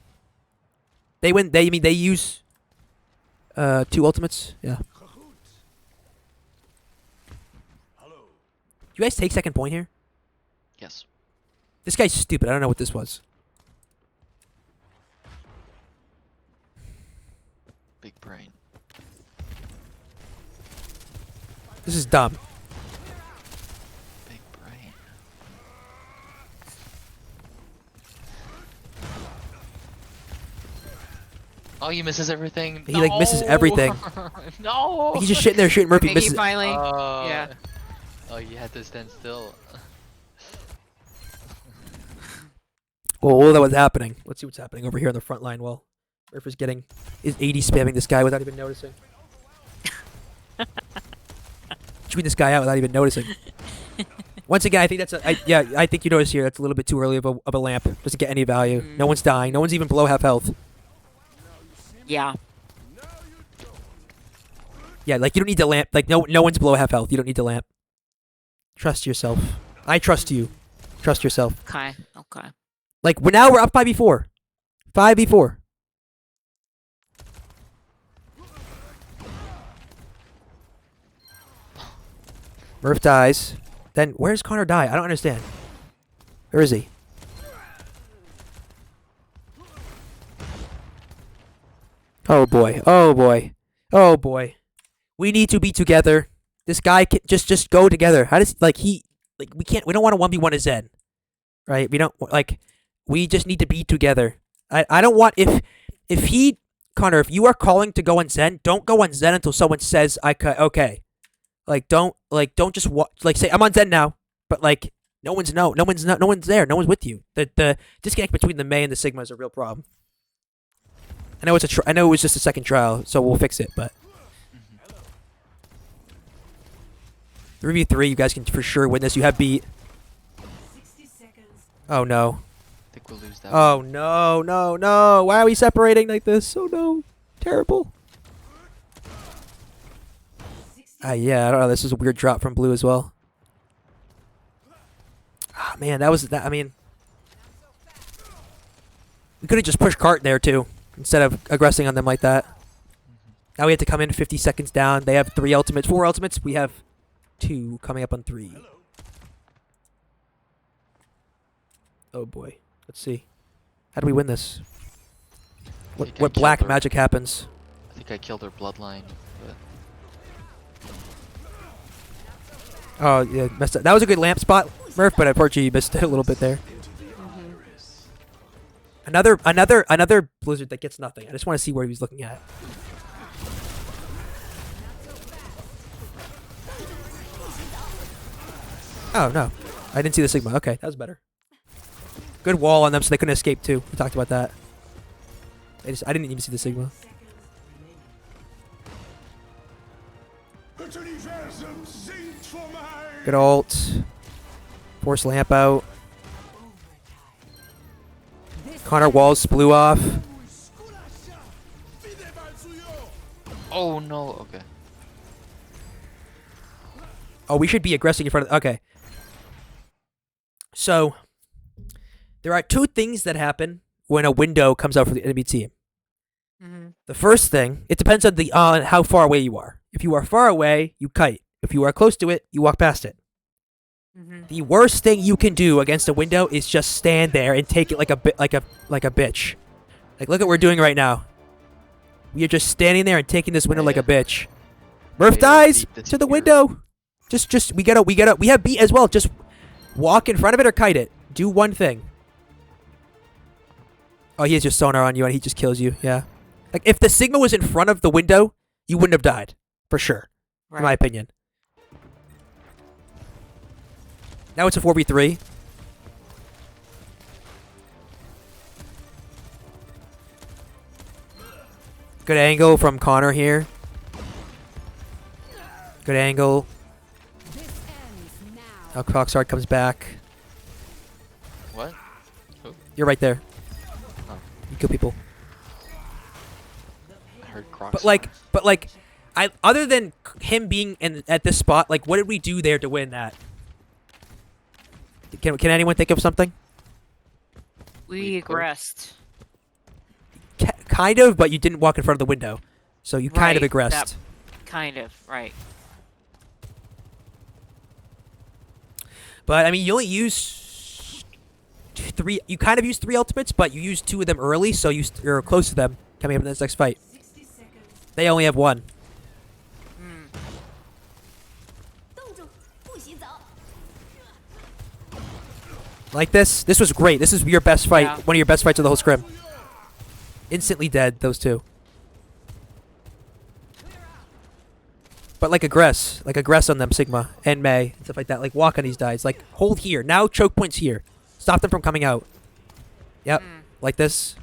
They win. They use 2 ultimates. Yeah. You guys take second point here? Yes. This guy's stupid. I don't know what this was. Big brain. This is dumb. Big brain. Oh, he misses everything. He, like, misses everything. No. He's just sitting there shooting Murphy. Maybe Misses. finally. Yeah. Oh, you had to stand still. Well, all that was happening. Let's see what's happening over here on the front line. Well, Murphy's getting is 80 spamming this guy without even noticing. Shooting this guy out without even noticing. Once again, I think that's I think you notice here that's a little bit too early of a lamp. Doesn't get any value. No one's dying. No one's even below half health. Yeah. Yeah, like you don't need to lamp. Like no one's below half health. You don't need to lamp. Trust yourself. I trust you. Trust yourself. Okay. Okay. Like now we're up 5v4. 5v4. Murph dies. Then where's Connor die? I don't understand. Where is he? Oh boy. Oh boy. Oh boy. We need to be together. This guy can just go together. How does we don't want to 1v1 a Zen. Right? We don't we just need to be together. I don't want Connor, if you are calling to go on Zen, don't go on Zen until someone says okay. Don't just say I'm on Zen now, but no one's there. No one's with you. The disconnect between the Mei and the Sigma is a real problem. I know I know it was just a second trial, so we'll fix it, but 3v3, you guys can for sure win this. You have beat. 60 seconds. Oh no. I think we'll lose that. Oh no, no, no. Why are we separating like this? Oh no. Terrible. 60 Yeah, I don't know. This is a weird drop from blue as well. Ah, man, I mean, we could have just pushed cart there too, instead of aggressing on them like that. Now we have to come in 50 seconds down. They have 4 ultimates. We have 2 coming up on 3. Oh boy. Let's see. How do we win this? think I What black killed her. magic happens? I think I killed her bloodline. But Oh, yeah, messed up. That was a good lamp spot, Murph, but unfortunately you missed it a little bit there. Another blizzard that gets nothing. I just want to see where he was looking at. Oh no, I didn't see the Sigma. Okay, that was better. Good wall on them, so they couldn't escape too. We talked about that. I didn't even see the Sigma. seconds remaining. Good ult. Force lamp out. Connor walls blew off. Oh no. Okay. Oh, we should be aggressing in front of. Okay. So there are two things that happen when a window comes out for the enemy team. Mm-hmm. The first thing, it depends on how far away you are. If you are far away, you kite. If you are close to it, you walk past it. Mm-hmm. The worst thing you can do against a window is just stand there and take it like a bitch. Like look at what we're doing right now. We are just standing there and taking this window like a bitch. Murph Yeah, dies beat this to the here. window. Just we have beat as well. Just walk in front of it or kite it. Do one thing. Oh, he has just sonar on you and he just kills you. Yeah. Like if the Sigma was in front of the window, you wouldn't have died for sure, in my opinion. Now it's a 4v3. Good angle from Connor here. Good angle. Now Coxard comes back. What? You're right there. Oh. You kill people. I heard Crocs. But like, other than him being at this spot, like, what did we do there to win that? Can anyone think of something? We aggressed. Kind of, but you didn't walk in front of the window, so you kind of Right, aggressed. that- Kind of, right. But I mean, you only use three. You kind of use three ultimates, but you used two of them early, so you're close to them coming up in this next fight. 60 seconds. They only have one. Mm. Like this. This was great. This is your best fight. Yeah. One of your best fights of the whole scrim. Instantly dead, those two. But like aggress on them, Sigma and May and stuff like that. Like walk on these guys. Like hold here. Now choke points here. Stop them from coming out. Yep. Like this.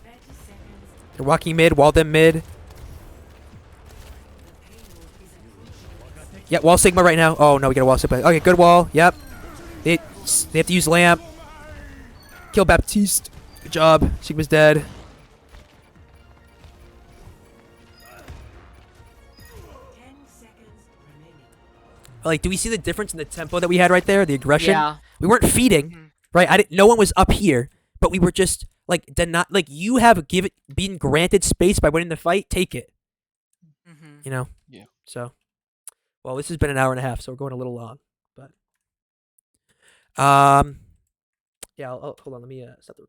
30 seconds. They're walking mid, wall them mid. Yeah, wall Sigma right now. Oh no, we got a wall Sigma. Okay, good wall. Yep. They have to use lamp. Kill Baptiste. Good job. Sigma's dead. 10 seconds remaining. Like, do we see the difference in the tempo that we had right there? The aggression. Yeah. We weren't feeding, Mhm. right? No one was up here, but we were just like you have been granted space by winning the fight. Take it. Mm-hmm. You know. Yeah. So, well, this has been an hour and a half, so we're going a little long, but yeah. Hold on. Let me stop the recording.